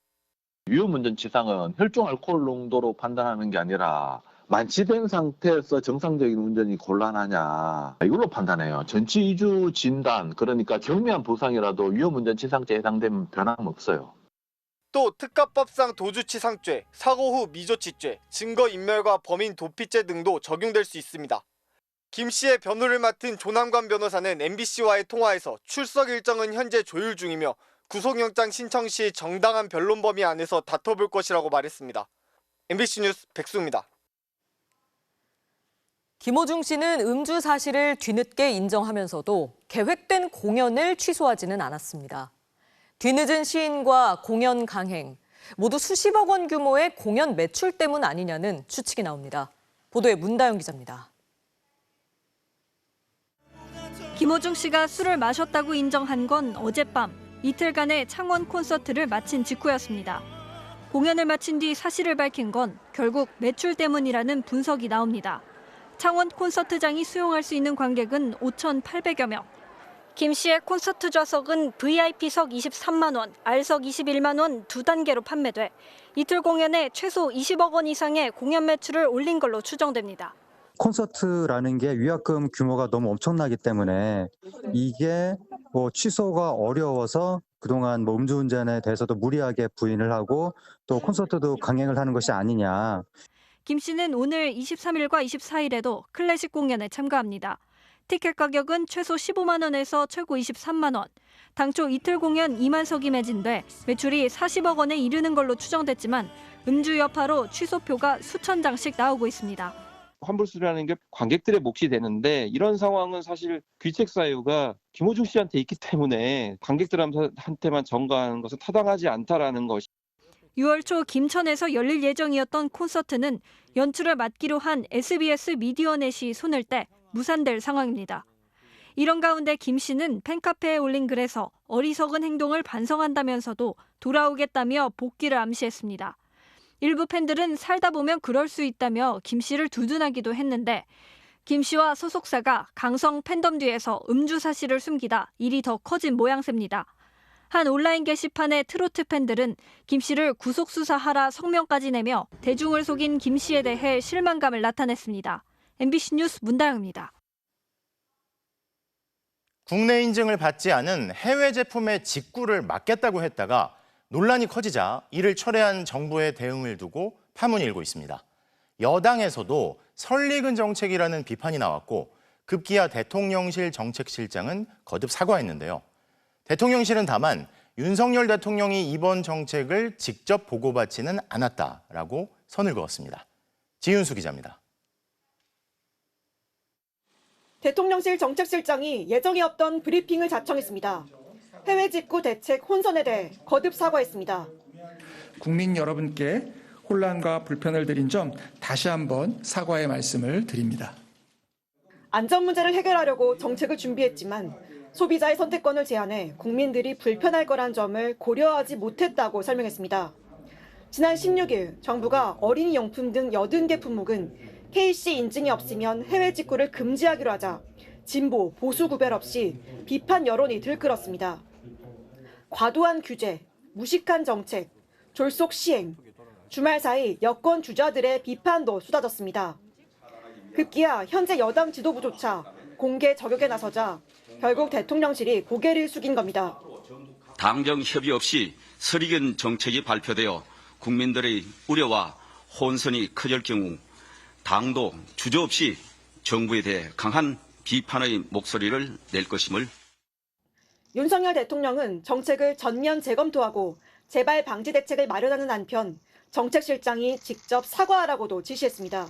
Speaker 8: 위험운전치상은 혈중 알코올 농도로 판단하는 게 아니라 만취된 상태에서 정상적인 운전이 곤란하냐 이걸로 판단해요. 전치 이주 진단, 그러니까 경미한 부상이라도 위험운전치상죄에 해당되면 변함없어요.
Speaker 6: 또 특가법상 도주치상죄, 사고 후 미조치죄, 증거인멸과 범인 도피죄 등도 적용될 수 있습니다. 김 씨의 변호를 맡은 조남관 변호사는 MBC와의 통화에서 출석 일정은 현재 조율 중이며 구속영장 신청 시 정당한 변론 범위 안에서 다퉈볼 것이라고 말했습니다. MBC 뉴스 백수입니다.
Speaker 2: 김호중 씨는 음주 사실을 뒤늦게 인정하면서도 계획된 공연을 취소하지는 않았습니다. 뒤늦은 시인과 공연 강행, 모두 수십억 원 규모의 공연 매출 때문 아니냐는 추측이 나옵니다. 보도에 문다영 기자입니다.
Speaker 9: 김호중 씨가 술을 마셨다고 인정한 건 어젯밤 이틀간의 창원 콘서트를 마친 직후였습니다. 공연을 마친 뒤 사실을 밝힌 건 결국 매출 때문이라는 분석이 나옵니다. 창원 콘서트장이 수용할 수 있는 관객은 5,800여 명. 김 씨의 콘서트 좌석은 VIP석 23만 원, R석 21만 원 두 단계로 판매돼 이틀 공연에 최소 20억 원 이상의 공연 매출을 올린 걸로 추정됩니다.
Speaker 25: 콘서트라는 게 위약금 규모가 너무 엄청나기 때문에 이게 취소가 어려워서 그동안 음주운전에 대해서도 무리하게 부인을 하고 또 콘서트도 강행을 하는 것이 아니냐.
Speaker 9: 김 씨는 오늘 23일과 24일에도 클래식 공연에 참가합니다. 티켓 가격은 최소 15만 원에서 최고 23만 원. 당초 이틀 공연 2만석이 매진돼 매출이 40억 원에 이르는 걸로 추정됐지만 음주 여파로 취소표가 수천 장씩 나오고 있습니다.
Speaker 26: 환불수라는 게 관객들의 몫이 되는데 이런 상황은 사실 귀책 사유가 김호중 씨한테 있기 때문에 관객들한테만 전가하는 것은 타당하지 않다라는 것이.
Speaker 9: 6월 초 김천에서 열릴 예정이었던 콘서트는 연출을 맡기로 한 SBS 미디어넷이 손을 떼 무산될 상황입니다. 이런 가운데 김 씨는 팬카페에 올린 글에서 어리석은 행동을 반성한다면서도 돌아오겠다며 복귀를 암시했습니다. 일부 팬들은 살다 보면 그럴 수 있다며 김 씨를 두둔하기도 했는데 김 씨와 소속사가 강성 팬덤 뒤에서 음주 사실을 숨기다 일이 더 커진 모양새입니다. 한 온라인 게시판의 트로트 팬들은 김 씨를 구속 수사하라 성명까지 내며 대중을 속인 김 씨에 대해 실망감을 나타냈습니다. MBC 뉴스 문다영입니다.
Speaker 1: 국내 인증을 받지 않은 해외 제품의 직구를 막겠다고 했다가 논란이 커지자 이를 철회한 정부의 대응을 두고 파문이 일고 있습니다. 여당에서도 설익은 정책이라는 비판이 나왔고 급기야 대통령실 정책실장은 거듭 사과했는데요. 대통령실은 다만 윤석열 대통령이 이번 정책을 직접 보고받지는 않았다라고 선을 그었습니다. 지윤수 기자입니다.
Speaker 4: 대통령실 정책실장이 예정이 없던 브리핑을 자청했습니다. 해외 직구 대책 혼선에 대해 거듭 사과했습니다.
Speaker 10: 국민 여러분께 혼란과 불편을 드린 점 다시 한번 사과의 말씀을 드립니다.
Speaker 4: 안전 문제를 해결하려고 정책을 준비했지만 소비자의 선택권을 제한해 국민들이 불편할 거란 점을 고려하지 못했다고 설명했습니다. 지난 16일 정부가 어린이 용품 등 80개 품목은 KC 인증이 없으면 해외 직구를 금지하기로 하자 진보, 보수 구별 없이 비판 여론이 들끓었습니다. 과도한 규제, 무식한 정책, 졸속 시행, 주말 사이 여권 주자들의 비판도 쏟아졌습니다. 급기야 현재 여당 지도부조차 공개 저격에 나서자 결국 대통령실이 고개를 숙인 겁니다.
Speaker 11: 당정 협의 없이 설익은 정책이 발표되어 국민들의 우려와 혼선이 커질 경우 당도 주저없이 정부에 대해 강한 비판의 목소리를 낼 것임을.
Speaker 4: 윤석열 대통령은 정책을 전면 재검토하고 재발 방지 대책을 마련하는 한편 정책실장이 직접 사과하라고도 지시했습니다.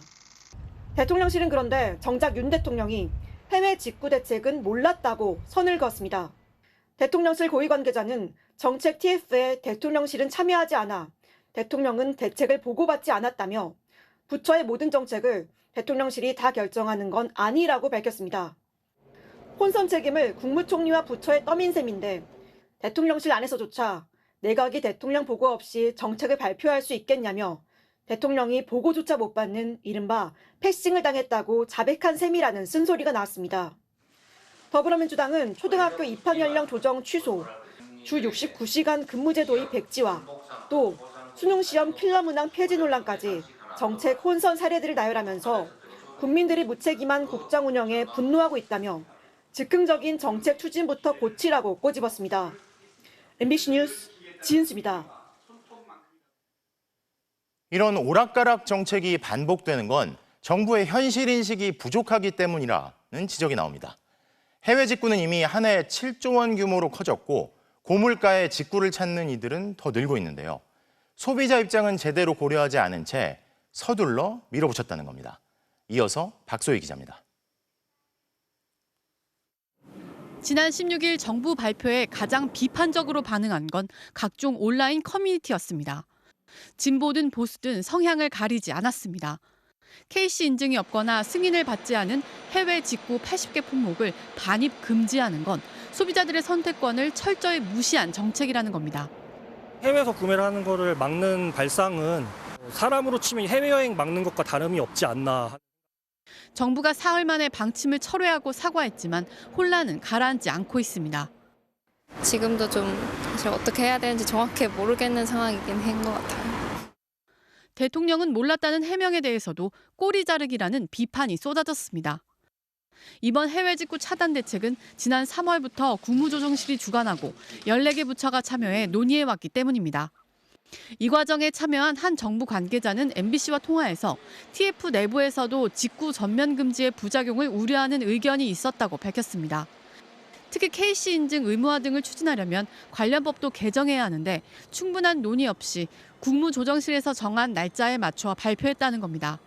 Speaker 4: 대통령실은 그런데 정작 윤 대통령이 해외 직구 대책은 몰랐다고 선을 그었습니다. 대통령실 고위 관계자는 정책 TF에 대통령실은 참여하지 않아 대통령은 대책을 보고받지 않았다며 부처의 모든 정책을 대통령실이 다 결정하는 건 아니라고 밝혔습니다. 혼선 책임을 국무총리와 부처에 떠민 셈인데 대통령실 안에서조차 내각이 대통령 보고 없이 정책을 발표할 수 있겠냐며 대통령이 보고조차 못 받는 이른바 패싱을 당했다고 자백한 셈이라는 쓴소리가 나왔습니다. 더불어민주당은 초등학교 입학 연령 조정 취소, 주 69시간 근무제 도입 백지화, 또 수능시험 킬러 문항 폐지 논란까지 정책 혼선 사례들을 나열하면서 국민들이 무책임한 국정 운영에 분노하고 있다며 즉흥적인 정책 추진부터 고치라고 꼬집었습니다. MBC 뉴스 지은수입니다.
Speaker 1: 이런 오락가락 정책이 반복되는 건 정부의 현실 인식이 부족하기 때문이라는 지적이 나옵니다. 해외 직구는 이미 한 해 7조 원 규모로 커졌고 고물가의 직구를 찾는 이들은 더 늘고 있는데요. 소비자 입장은 제대로 고려하지 않은 채 서둘러 밀어붙였다는 겁니다. 이어서 박소희 기자입니다.
Speaker 12: 지난 16일 정부 발표에 가장 비판적으로 반응한 건 각종 온라인 커뮤니티였습니다. 진보든 보수든 성향을 가리지 않았습니다. KC 인증이 없거나 승인을 받지 않은 해외 직구 80개 품목을 반입 금지하는 건 소비자들의 선택권을 철저히 무시한 정책이라는 겁니다.
Speaker 13: 해외에서 구매를 하는 거를 막는 발상은 사람으로 치면 해외여행 막는 것과 다름이 없지 않나.
Speaker 12: 정부가 사흘 만에 방침을 철회하고 사과했지만 혼란은 가라앉지 않고 있습니다.
Speaker 15: 지금도 좀 사실 어떻게 해야 되는지 정확히 모르겠는 상황이긴 한 것 같아요.
Speaker 12: 대통령은 몰랐다는 해명에 대해서도 꼬리 자르기라는 비판이 쏟아졌습니다. 이번 해외 직구 차단 대책은 지난 3월부터 국무조정실이 주관하고 14개 부처가 참여해 논의해왔기 때문입니다. 이 과정에 참여한 한 정부 관계자는 MBC와 통화에서 TF 내부에서도 직구 전면 금지의 부작용을 우려하는 의견이 있었다고 밝혔습니다. 특히 KC 인증 의무화 등을 추진하려면 관련 법도 개정해야 하는데 충분한 논의 없이 국무조정실에서 정한 날짜에 맞춰 발표했다는 겁니다.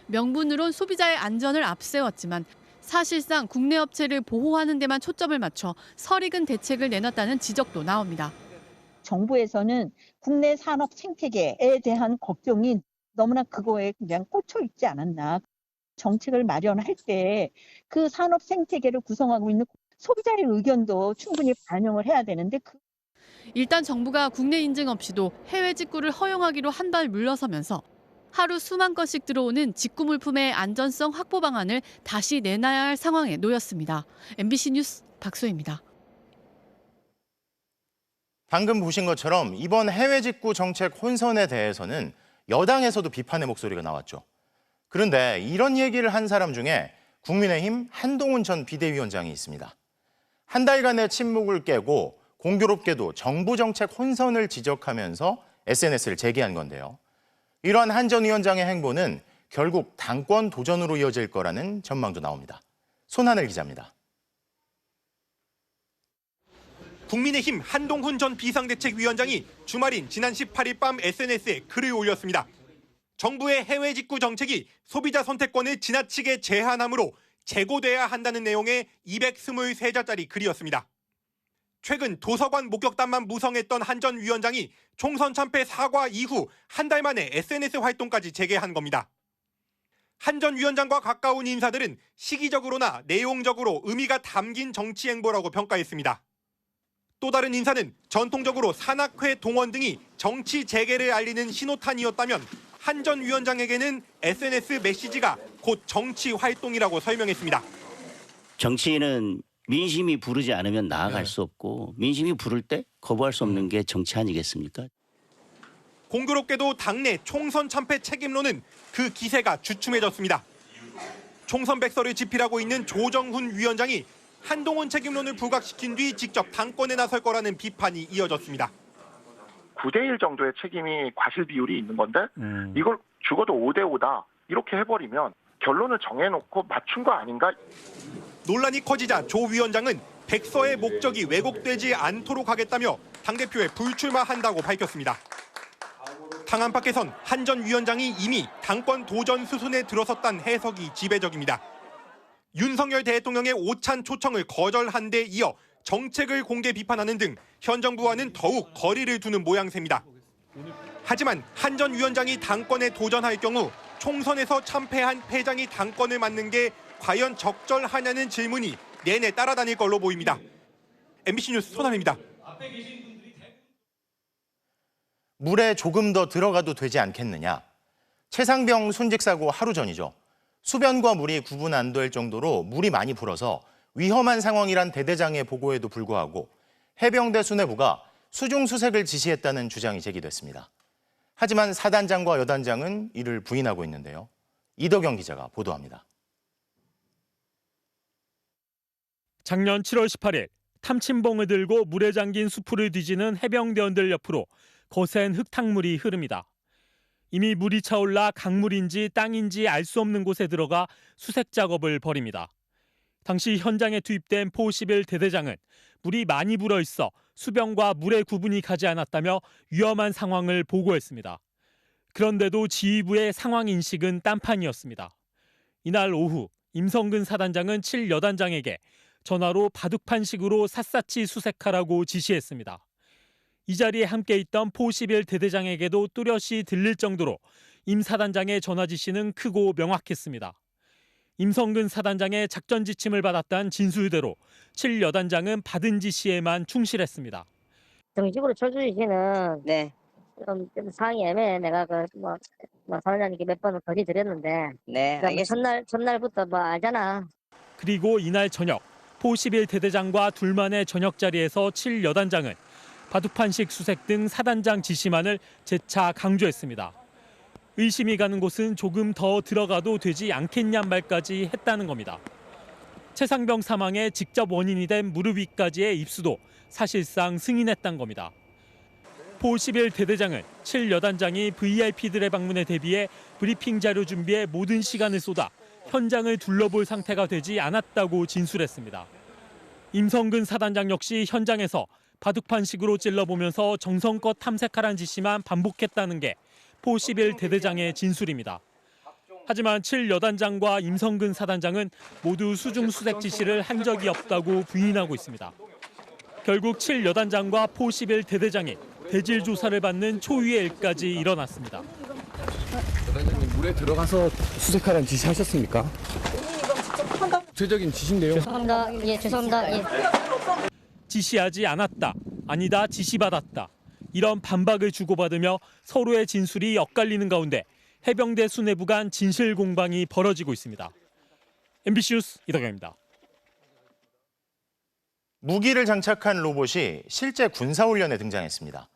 Speaker 12: 명분으론 소비자의 안전을 앞세웠지만 사실상 국내 업체를 보호하는 데만 초점을 맞춰 설익은 대책을 내놨다는 지적도 나옵니다.
Speaker 27: 정부에서는 국내 산업 생태계에 대한 걱정이 너무나 그거에 그냥 꽂혀 있지 않았나. 정책을 마련할 때 그 산업 생태계를 구성하고 있는 소비자의 의견도 충분히 반영을 해야 되는데
Speaker 12: 일단 정부가 국내 인증 없이도 해외 직구를 허용하기로 한 발 물러서면서 하루 수만 건씩 들어오는 직구 물품의 안전성 확보 방안을 다시 내놔야 할 상황에 놓였습니다. MBC 뉴스 박소희입니다.
Speaker 1: 방금 보신 것처럼 이번 해외 직구 정책 혼선에 대해서는 여당에서도 비판의 목소리가 나왔죠. 그런데 이런 얘기를 한 사람 중에 국민의힘 한동훈 전 비대위원장이 있습니다. 한 달간의 침묵을 깨고 공교롭게도 정부 정책 혼선을 지적하면서 SNS를 재개한 건데요. 이러한 한 전 위원장의 행보는 결국 당권 도전으로 이어질 거라는 전망도 나옵니다. 손하늘 기자입니다.
Speaker 28: 국민의힘 한동훈 전 비상대책위원장이 주말인 지난 18일 밤 SNS에 글을 올렸습니다. 정부의 해외 직구 정책이 소비자 선택권을 지나치게 제한하므로 재고돼야 한다는 내용의 223자짜리 글이었습니다. 최근 도서관 목격담만 무성했던 한 전 위원장이 총선 참패 사과 이후 한 달 만에 SNS 활동까지 재개한 겁니다. 한 전 위원장과 가까운 인사들은 시기적으로나 내용적으로 의미가 담긴 정치 행보라고 평가했습니다. 또 다른 인사는 전통적으로 산악회 동원 등이 정치 재개를 알리는 신호탄이었다면 한 전 위원장에게는 SNS 메시지가 곧 정치 활동이라고 설명했습니다.
Speaker 14: 정치인은 민심이 부르지 않으면 나아갈 수 없고 민심이 부를 때 거부할 수 없는 게 정치 아니겠습니까?
Speaker 28: 공교롭게도 당내 총선 참패 책임론은 그 기세가 주춤해졌습니다. 총선 백서를 집필하고 있는 조정훈 위원장이 한동훈 책임론을 부각시킨 뒤 직접 당권에 나설 거라는 비판이 이어졌습니다.
Speaker 16: 9대1 정도의 책임이 과실 비율이 있는 건데 이걸 죽어도 5대5다 이렇게 해버리면 결론을 정해놓고 맞춘 거 아닌가?
Speaker 28: 논란이 커지자 조 위원장은 백서의 목적이 왜곡되지 않도록 하겠다며 당대표에 불출마한다고 밝혔습니다. 당 안팎에선 한 전 위원장이 이미 당권 도전 수순에 들어섰다는 해석이 지배적입니다. 윤석열 대통령의 오찬 초청을 거절한 데 이어 정책을 공개 비판하는 등 현 정부와는 더욱 거리를 두는 모양새입니다. 하지만 한 전 위원장이 당권에 도전할 경우 총선에서 참패한 패장이 당권을 맡는 게 과연 적절하냐는 질문이 내내 따라다닐 걸로 보입니다. MBC 뉴스 손한입니다.
Speaker 1: 물에 조금 더 들어가도 되지 않겠느냐. 최상병 순직 사고 하루 전이죠. 수변과 물이 구분 안 될 정도로 물이 많이 불어서 위험한 상황이란 대대장의 보고에도 불구하고 해병대 수뇌부가 수중 수색을 지시했다는 주장이 제기됐습니다. 하지만 사단장과 여단장은 이를 부인하고 있는데요. 이덕영 기자가 보도합니다.
Speaker 17: 작년 7월 18일 탐침봉을 들고 물에 잠긴 수풀을 뒤지는 해병대원들 옆으로 거센 흙탕물이 흐릅니다. 이미 물이 차올라 강물인지 땅인지 알 수 없는 곳에 들어가 수색 작업을 벌입니다. 당시 현장에 투입된 포 11 대대장은 물이 많이 불어 있어 수병과 물의 구분이 가지 않았다며 위험한 상황을 보고했습니다. 그런데도 지휘부의 상황 인식은 딴판이었습니다. 이날 오후 임성근 사단장은 7여단장에게 전화로 바둑판식으로 샅샅이 수색하라고 지시했습니다. 이 자리에 함께 있던 포 11 대대장에게도 뚜렷이 들릴 정도로 임 사단장의 전화 지시는 크고 명확했습니다. 임성근 사단장의 작전 지침을 받았다는 진술대로 7여단장은 받은 지시에만 충실했습니다.
Speaker 18: 정식으로 철수 지시는 좀 상황이 애매해. 내가 사단장님께 몇 번을 건의드렸는데 첫날부터 알잖아.
Speaker 17: 그리고 이날 저녁 포 11 대대장과 둘만의 저녁 자리에서 7여단장은 바둑판식 수색 등 사단장 지시만을 재차 강조했습니다. 의심이 가는 곳은 조금 더 들어가도 되지 않겠냔 말까지 했다는 겁니다. 최상병 사망의 직접 원인이 된 무릎 위까지의 입수도 사실상 승인했다는 겁니다. 포 11 대대장은 7여단장이 VIP들의 방문에 대비해 브리핑 자료 준비에 모든 시간을 쏟아 현장을 둘러볼 상태가 되지 않았다고 진술했습니다. 임성근 사단장 역시 현장에서 바둑판식으로 찔러보면서 정성껏 탐색하라는 지시만 반복했다는 게 포 11 대대장의 진술입니다. 하지만 7여단장과 임성근 사단장은 모두 수중 수색 지시를 한 적이 없다고 부인하고 있습니다. 결국 7여단장과 포 11 대대장이 대질 조사를 받는 초유의 일까지 일어났습니다.
Speaker 19: 여단장님 물에 들어가서 수색하라는 지시하셨습니까? 구체적인 지시인데요.
Speaker 18: 죄송합니다. 예, 죄송합니다. 예.
Speaker 17: 지시하지 않았다, 아니다, 지시받았다. 이런 반박을 주고받으며 서로의 진술이 엇갈리는 가운데 해병대 수뇌부 간 진실 공방이 벌어지고 있습니다. MBC 뉴스 이덕영입니다.
Speaker 1: 무기를 장착한 로봇이 실제 군사훈련에 등장했습니다.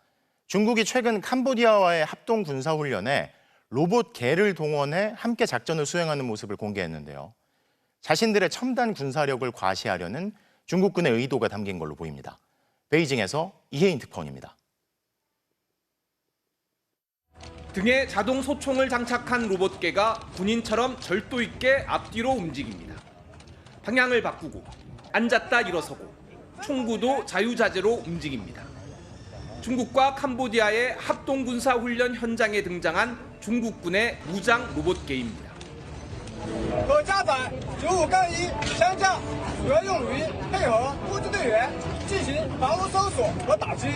Speaker 1: 중국이 최근 캄보디아와의 합동 군사훈련에 로봇 개를 동원해 함께 작전을 수행하는 모습을 공개했는데요. 자신들의 첨단 군사력을 과시하려는 중국군의 의도가 담긴 걸로 보입니다. 베이징에서 이혜인 특파원입니다.
Speaker 20: 등에 자동 소총을 장착한 로봇개가 군인처럼 절도 있게 앞뒤로 움직입니다. 방향을 바꾸고 앉았다 일어서고 총구도 자유자재로 움직입니다. 중국과 캄보디아의 합동군사훈련 현장에 등장한 중국군의 무장 로봇계입니다.
Speaker 3: 可加载95-1枪架，主要用于配合物资队员进行房屋搜索和打击。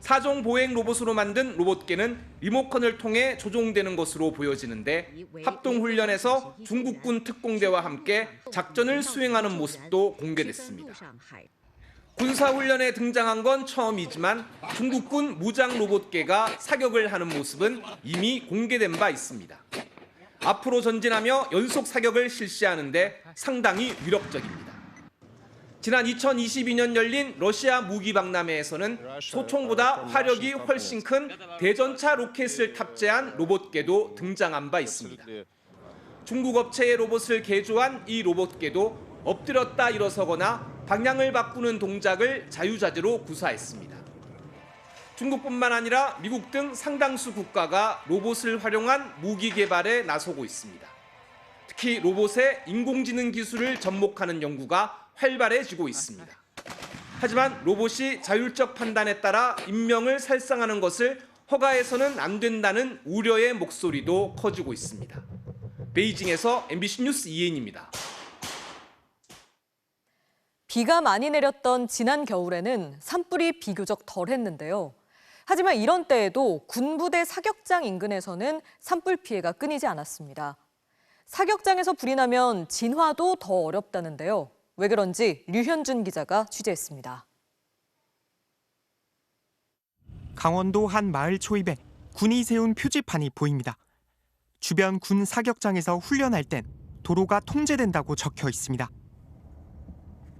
Speaker 20: 4종 보행 로봇으로 만든 로봇계는 리모컨을 통해 조종되는 것으로 보여지는데 합동훈련에서 중국군 특공대와 함께 작전을 수행하는 모습도 공개됐습니다. 군사훈련에 등장한 건 처음이지만 중국군 무장 로봇계가 사격을 하는 모습은 이미 공개된 바 있습니다. 앞으로 전진하며 연속 사격을 실시하는데 상당히 위력적입니다. 지난 2022년 열린 러시아 무기 박람회에서는 소총보다 화력이 훨씬 큰 대전차 로켓을 탑재한 로봇계도 등장한 바 있습니다. 중국 업체의 로봇을 개조한 이 로봇계도 엎드렸다 일어서거나 방향을 바꾸는 동작을 자유자재로 구사했습니다. 중국뿐만 아니라 미국 등 상당수 국가가 로봇을 활용한 무기 개발에 나서고 있습니다. 특히 로봇의 인공지능 기술을 접목하는 연구가 활발해지고 있습니다. 하지만 로봇이 자율적 판단에 따라 인명을 살상하는 것을 허가해서는 안 된다는 우려의 목소리도 커지고 있습니다. 베이징에서 MBC 뉴스 이혜인입니다.
Speaker 2: 비가 많이 내렸던 지난 겨울에는 산불이 비교적 덜했는데요. 하지만 이런 때에도 군부대 사격장 인근에서는 산불 피해가 끊이지 않았습니다. 사격장에서 불이 나면 진화도 더 어렵다는데요. 왜 그런지 류현준 기자가 취재했습니다.
Speaker 5: 강원도 한 마을 초입에 군이 세운 표지판이 보입니다. 주변 군 사격장에서 훈련할 땐 도로가 통제된다고 적혀 있습니다.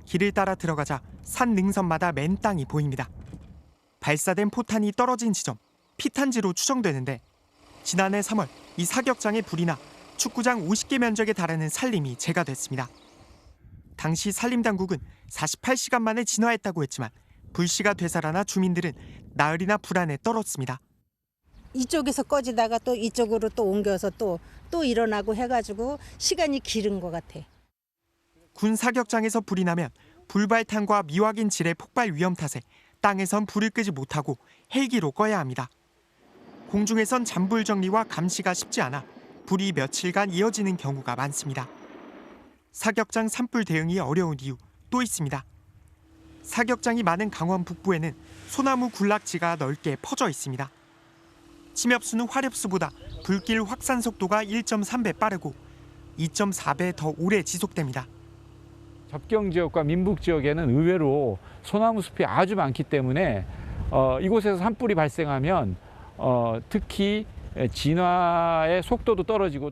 Speaker 5: 길을 따라 들어가자 산 능선마다 맨 땅이 보입니다. 발사된 포탄이 떨어진 지점, 피탄지로 추정되는데 지난해 3월 이 사격장에 불이 나 축구장 50개 면적에 달하는 산림이 재가됐습니다. 당시 산림당국은 48시간 만에 진화했다고 했지만 불씨가 되살아나 주민들은 나흘이나 불안에 떨었습니다.
Speaker 7: 이쪽에서 꺼지다가 또 이쪽으로 또 옮겨서 또 일어나고 해가지고 시간이 길은 것 같아.
Speaker 5: 군 사격장에서 불이 나면 불발탄과 미확인 질의 폭발 위험 탓에 땅에선 불을 끄지 못하고 헬기로 꺼야 합니다. 공중에선 잔불 정리와 감시가 쉽지 않아 불이 며칠간 이어지는 경우가 많습니다. 사격장 산불 대응이 어려운 이유 또 있습니다. 사격장이 많은 강원 북부에는 소나무 군락지가 넓게 퍼져 있습니다. 침엽수는 화렵수보다 불길 확산 속도가 1.3배 빠르고 2.4배 더 오래 지속됩니다.
Speaker 8: 접경 지역과 민북 지역에는 의외로 소나무 숲이 아주 많기 때문에 이곳에서 산불이 발생하면 특히 진화의 속도도 떨어지고.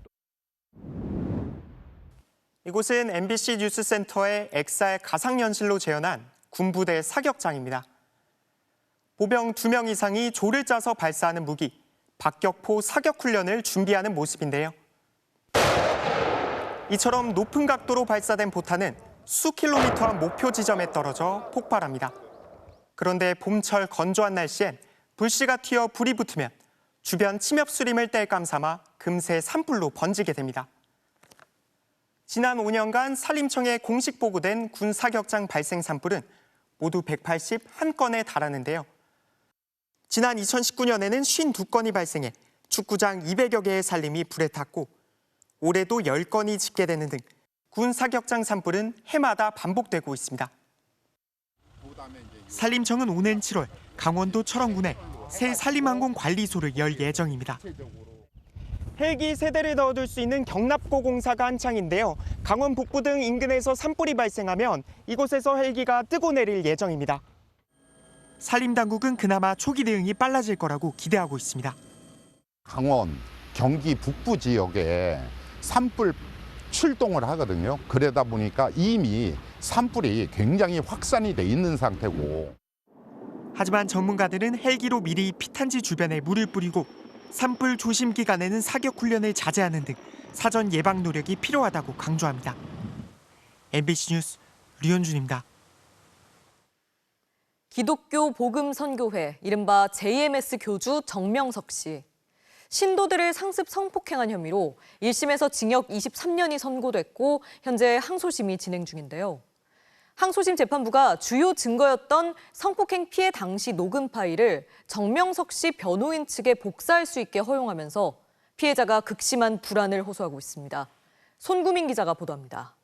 Speaker 5: 이곳은 MBC 뉴스센터의 엑살 가상연실로 재현한 군부대 사격장입니다. 보병 2명 이상이 조를 짜서 발사하는 무기, 박격포 사격 훈련을 준비하는 모습인데요. 이처럼 높은 각도로 발사된 포탄은 수 킬로미터 앞 목표 지점에 떨어져 폭발합니다. 그런데 봄철 건조한 날씨엔 불씨가 튀어 불이 붙으면 주변 침엽수림을 땔감 삼아 금세 산불로 번지게 됩니다. 지난 5년간 산림청에 공식 보고된 군 사격장 발생 산불은 모두 181건에 달하는데요. 지난 2019년에는 52건이 발생해 축구장 200여 개의 산림이 불에 탔고 올해도 10건이 집계되는 등 군 사격장 산불은 해마다 반복되고 있습니다. 산림청은 오는 7월 강원도 철원군에 새 산림항공관리소를 열 예정입니다. 헬기 세대를 넣어둘 수 있는 경납고 공사가 한창인데요. 강원 북부 등 인근에서 산불이 발생하면 이곳에서 헬기가 뜨고 내릴 예정입니다. 산림당국은 그나마 초기 대응이 빨라질 거라고 기대하고 있습니다.
Speaker 21: 강원, 경기 북부 지역에 산불 출동을 하거든요. 그러다 보니까 이미 산불이 굉장히 확산이 돼 있는 상태고.
Speaker 5: 하지만 전문가들은 헬기로 미리 피탄지 주변에 물을 뿌리고 산불 조심 기간에는 사격 훈련을 자제하는 등 사전 예방 노력이 필요하다고 강조합니다. MBC 뉴스 류현준입니다.
Speaker 2: 기독교 복음선교회, 이른바 JMS 교주 정명석 씨. 신도들을 상습 성폭행한 혐의로 1심에서 징역 23년이 선고됐고 현재 항소심이 진행 중인데요. 항소심 재판부가 주요 증거였던 성폭행 피해 당시 녹음 파일을 정명석 씨 변호인 측에 복사할 수 있게 허용하면서 피해자가 극심한 불안을 호소하고 있습니다. 손구민 기자가 보도합니다.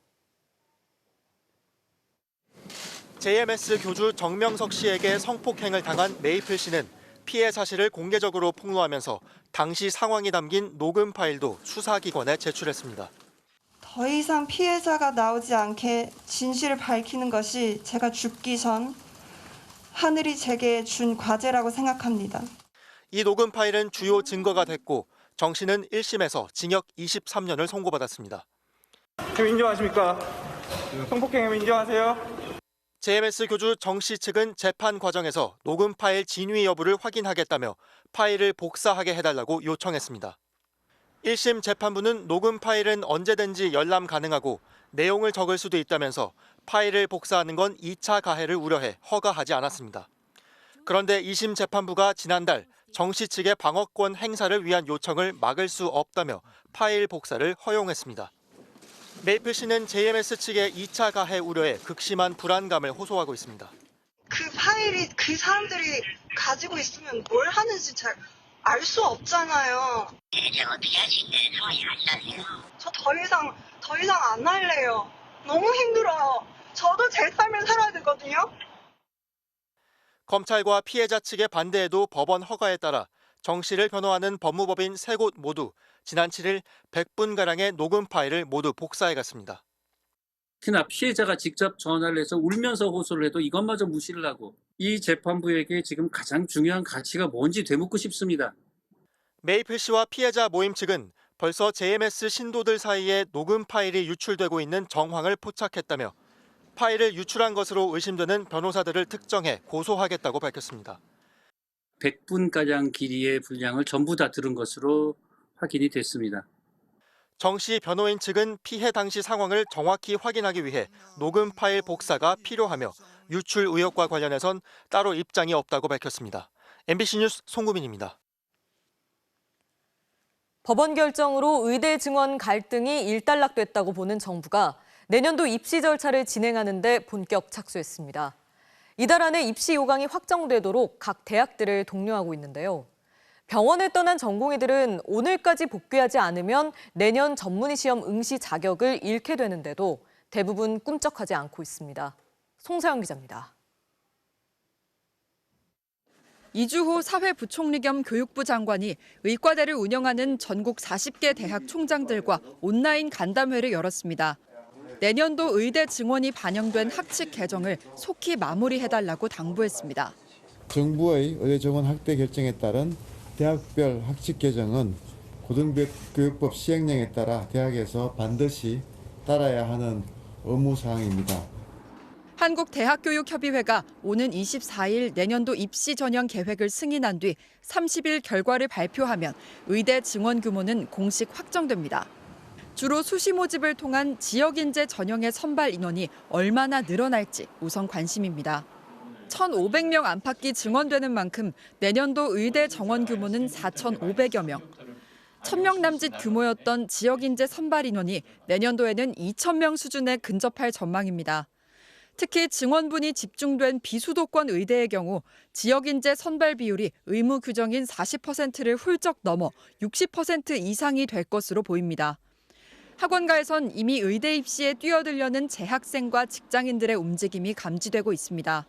Speaker 6: JMS 교주 정명석 씨에게 성폭행을 당한 메이플 씨는 피해 사실을 공개적으로 폭로하면서 당시 상황이 담긴 녹음 파일도 수사기관에 제출했습니다.
Speaker 9: 더 이상 피해자가 나오지 않게 진실을 밝히는 것이 제가 죽기 전 하늘이 제게 준 과제라고 생각합니다.
Speaker 6: 이 녹음 파일은 주요 증거가 됐고 정 씨는 1심에서 징역 23년을 선고받았습니다.
Speaker 3: 인정하십니까? 성폭행 인정하세요?
Speaker 6: JMS 교주 정 씨 측은 재판 과정에서 녹음 파일 진위 여부를 확인하겠다며 파일을 복사하게 해달라고 요청했습니다. 1심 재판부는 녹음 파일은 언제든지 열람 가능하고 내용을 적을 수도 있다면서 파일을 복사하는 건 2차 가해를 우려해 허가하지 않았습니다. 그런데 2심 재판부가 지난달 정 씨 측의 방어권 행사를 위한 요청을 막을 수 없다며 파일 복사를 허용했습니다. 메이플 씨는 JMS 측의 2차 가해 우려에 극심한 불안감을 호소하고 있습니다.
Speaker 9: 그 파일이 그 사람들이 가지고 있으면 뭘 하는지 잘 알 수 없잖아요.
Speaker 18: 제가 어떻게 할 수 있는 상황이 아니라서요.
Speaker 9: 저 더 이상 안 할래요. 너무 힘들어요. 저도 제 삶을 살아야 되거든요.
Speaker 6: 검찰과 피해자 측의 반대에도 법원 허가에 따라 정 씨를 변호하는 법무법인 3곳 모두 지난 7일 100분가량의 녹음 파일을 모두 복사해 갔습니다.
Speaker 10: 특히나 피해자가 직접 전화를 해서 울면서 호소를 해도 이것마저 무시를 하고 이 재판부에게 지금 가장 중요한 가치가 뭔지 되묻고 싶습니다.
Speaker 6: 메이플 씨와 피해자 모임 측은 벌써 JMS 신도들 사이에 녹음 파일이 유출되고 있는 정황을 포착했다며 파일을 유출한 것으로 의심되는 변호사들을 특정해 고소하겠다고 밝혔습니다.
Speaker 10: 100분가량 길이의 분량을 전부 다 들은 것으로 확인이 됐습니다.
Speaker 6: 정 씨 변호인 측은 피해 당시 상황을 정확히 확인하기 위해 녹음 파일 복사가 필요하며 유출 의혹과 관련해선 따로 입장이 없다고 밝혔습니다. MBC 뉴스 송구민입니다.
Speaker 2: 법원 결정으로 의대 증원 갈등이 일단락됐다고 보는 정부가 내년도 입시 절차를 진행하는 데 본격 착수했습니다. 이달 안에 입시 요강이 확정되도록 각 대학들을 독려하고 있는데요. 병원을 떠난 전공의들은 오늘까지 복귀하지 않으면 내년 전문의 시험 응시 자격을 잃게 되는데도 대부분 꿈쩍하지 않고 있습니다. 송사영 기자입니다.
Speaker 22: 이주호 사회부총리 겸 교육부 장관이 의과대를 운영하는 전국 40개 대학 총장들과 온라인 간담회를 열었습니다. 내년도 의대 증원이 반영된 학칙 개정을 속히 마무리해달라고 당부했습니다.
Speaker 23: 정부의 의대 증원 확대 결정에 따른 대학별 학칙 개정은 고등교육법 시행령에 따라 대학에서 반드시 따라야 하는 의무사항입니다.
Speaker 22: 한국대학교육협의회가 오는 24일 내년도 입시 전형 계획을 승인한 뒤 30일 결과를 발표하면 의대 증원 규모는 공식 확정됩니다. 주로 수시 모집을 통한 지역 인재 전형의 선발 인원이 얼마나 늘어날지 우선 관심입니다. 1,500명 안팎이 증원되는 만큼 내년도 의대 정원 규모는 4,500여 명. 1,000명 남짓 규모였던 지역 인재 선발 인원이 내년도에는 2,000명 수준에 근접할 전망입니다. 특히 증원분이 집중된 비수도권 의대의 경우 지역 인재 선발 비율이 의무 규정인 40%를 훌쩍 넘어 60% 이상이 될 것으로 보입니다. 학원가에선 이미 의대 입시에 뛰어들려는 재학생과 직장인들의 움직임이 감지되고 있습니다.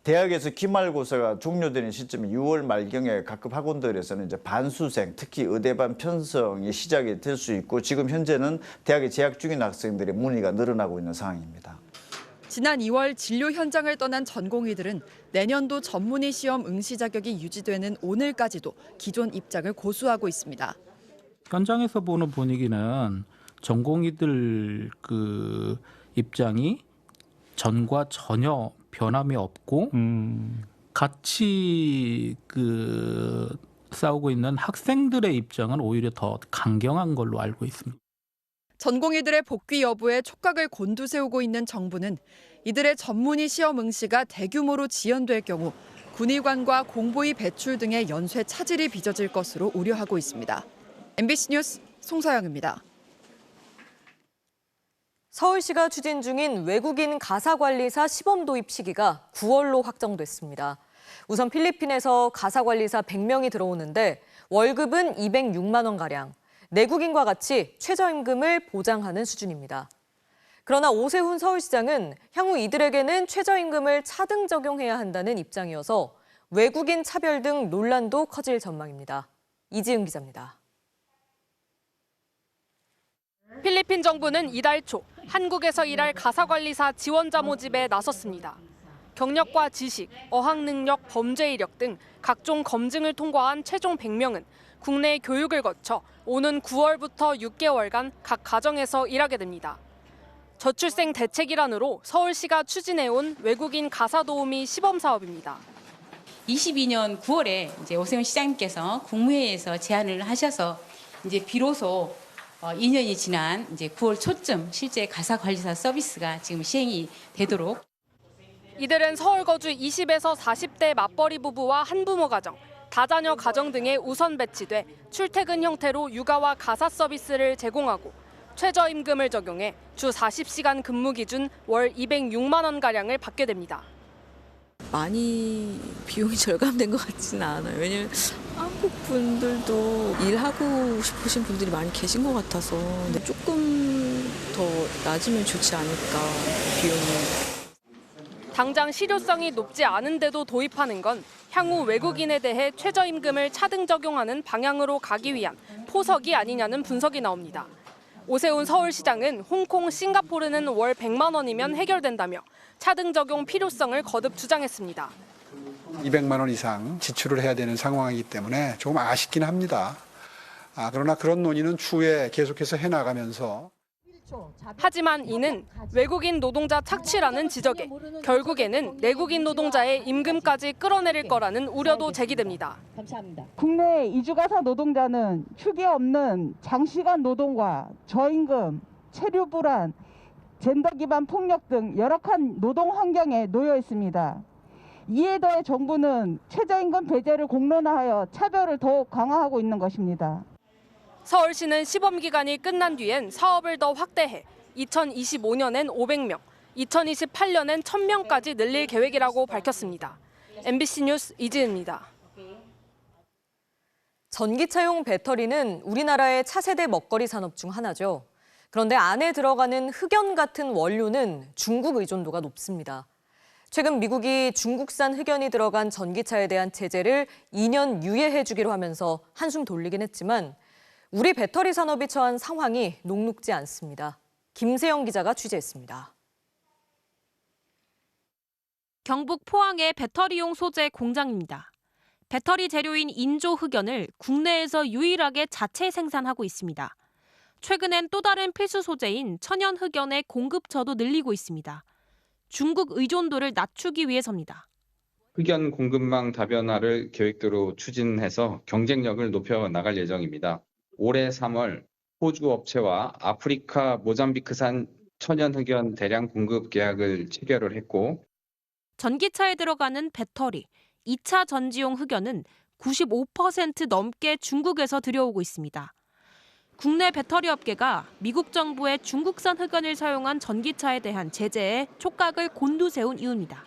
Speaker 24: 대학에서 기말고사가 종료되는 시점이 6월 말경에 각급 학원들에서는 이제 반수생, 특히 의대반 편성이 시작이 될 수 있고 지금 현재는 대학에 재학 중인 학생들의 문의가 늘어나고 있는 상황입니다.
Speaker 22: 지난 2월 진료 현장을 떠난 전공의들은 내년도 전문의 시험 응시 자격이 유지되는 오늘까지도 기존 입장을 고수하고 있습니다.
Speaker 25: 현장에서 보는 분위기는 전공의들 그 입장이 전과 전혀 변함이 없고 같이 싸우고 있는 학생들의 입장은 오히려 더 강경한 걸로 알고 있습니다.
Speaker 22: 전공의들의 복귀 여부에 촉각을 곤두세우고 있는 정부는 이들의 전문의 시험 응시가 대규모로 지연될 경우 군의관과 공보위 배출 등의 연쇄 차질이 빚어질 것으로 우려하고 있습니다. MBC 뉴스 송서영입니다.
Speaker 2: 서울시가 추진 중인 외국인 가사관리사 시범 도입 시기가 9월로 확정됐습니다. 우선 필리핀에서 가사관리사 100명이 들어오는데 월급은 206만 원가량, 내국인과 같이 최저임금을 보장하는 수준입니다. 그러나 오세훈 서울시장은 향후 이들에게는 최저임금을 차등 적용해야 한다는 입장이어서 외국인 차별 등 논란도 커질 전망입니다. 이지은 기자입니다.
Speaker 4: 필리핀 정부는 이달 초 한국에서 일할 가사관리사 지원자 모집에 나섰습니다. 경력과 지식, 어학능력, 범죄 이력 등 각종 검증을 통과한 최종 100명은 국내 교육을 거쳐 오는 9월부터 6개월간 각 가정에서 일하게 됩니다. 저출생 대책이란으로 서울시가 추진해온 외국인 가사 도우미 시범 사업입니다.
Speaker 11: 22년 9월에 이제 오세훈 시장님께서 국무회의에서 제안을 하셔서 이제 비로소 2년이 지난 이제 9월 초쯤 실제 가사관리사 서비스가 지금 시행이 되도록.
Speaker 4: 이들은 서울 거주 20에서 40대 맞벌이 부부와 한부모 가정, 다자녀 가정 등에 우선 배치돼 출퇴근 형태로 육아와 가사 서비스를 제공하고 최저임금을 적용해 주 40시간 근무 기준 월 206만 원가량을 받게 됩니다.
Speaker 12: 많이 비용이 절감된 것 같지는 않아요. 왜냐하면 한국 분들도 일하고 싶으신 분들이 많이 계신 것 같아서 조금 더 낮으면 좋지 않을까, 비용이.
Speaker 4: 당장 실효성이 높지 않은데도 도입하는 건 향후 외국인에 대해 최저임금을 차등 적용하는 방향으로 가기 위한 포석이 아니냐는 분석이 나옵니다. 오세훈 서울시장은 홍콩, 싱가포르는 월 100만 원이면 해결된다며 차등 적용 필요성을 거듭 주장했습니다.
Speaker 13: 200만 원 이상 지출을 해야 되는 상황이기 때문에 조금 아쉽긴 합니다. 그러나 그런 논의는 추후에 계속해서 해나가면서.
Speaker 4: 하지만 이는 외국인 노동자 착취라는 지적에 결국에는 내국인 노동자의 임금까지 끌어내릴 거라는 우려도 제기됩니다.
Speaker 14: 국내 이주가사 노동자는 휴게 없는 장시간 노동과 저임금, 체류 불안, 젠더 기반 폭력 등 열악한 노동 환경에 놓여 있습니다. 이에 더해 정부는 최저임금 배제를 공론화하여 차별을 더욱 강화하고 있는 것입니다.
Speaker 4: 서울시는 시범 기간이 끝난 뒤엔 사업을 더 확대해 2025년엔 500명, 2028년엔 1000명까지 늘릴 계획이라고 밝혔습니다. MBC 뉴스 이지은입니다.
Speaker 2: 전기차용 배터리는 우리나라의 차세대 먹거리 산업 중 하나죠. 그런데 안에 들어가는 흑연 같은 원료는 중국 의존도가 높습니다. 최근 미국이 중국산 흑연이 들어간 전기차에 대한 제재를 2년 유예해 주기로 하면서 한숨 돌리긴 했지만 우리 배터리 산업이 처한 상황이 녹록지 않습니다. 김세영 기자가 취재했습니다.
Speaker 15: 경북 포항의 배터리용 소재 공장입니다. 배터리 재료인 인조 흑연을 국내에서 유일하게 자체 생산하고 있습니다. 최근엔 또 다른 필수 소재인 천연 흑연의 공급처도 늘리고 있습니다. 중국 의존도를 낮추기 위해서입니다.
Speaker 26: 흑연 공급망 다변화를 계획대로 추진해서 경쟁력을 높여 나갈 예정입니다. 올해 3월 호주 업체와 아프리카 모잠비크산 천연 흑연 대량 공급 계약을 체결을 했고
Speaker 15: 전기차에 들어가는 배터리, 2차 전지용 흑연은 95% 넘게 중국에서 들여오고 있습니다. 국내 배터리 업계가 미국 정부의 중국산 흑연을 사용한 전기차에 대한 제재에 촉각을 곤두세운 이유입니다.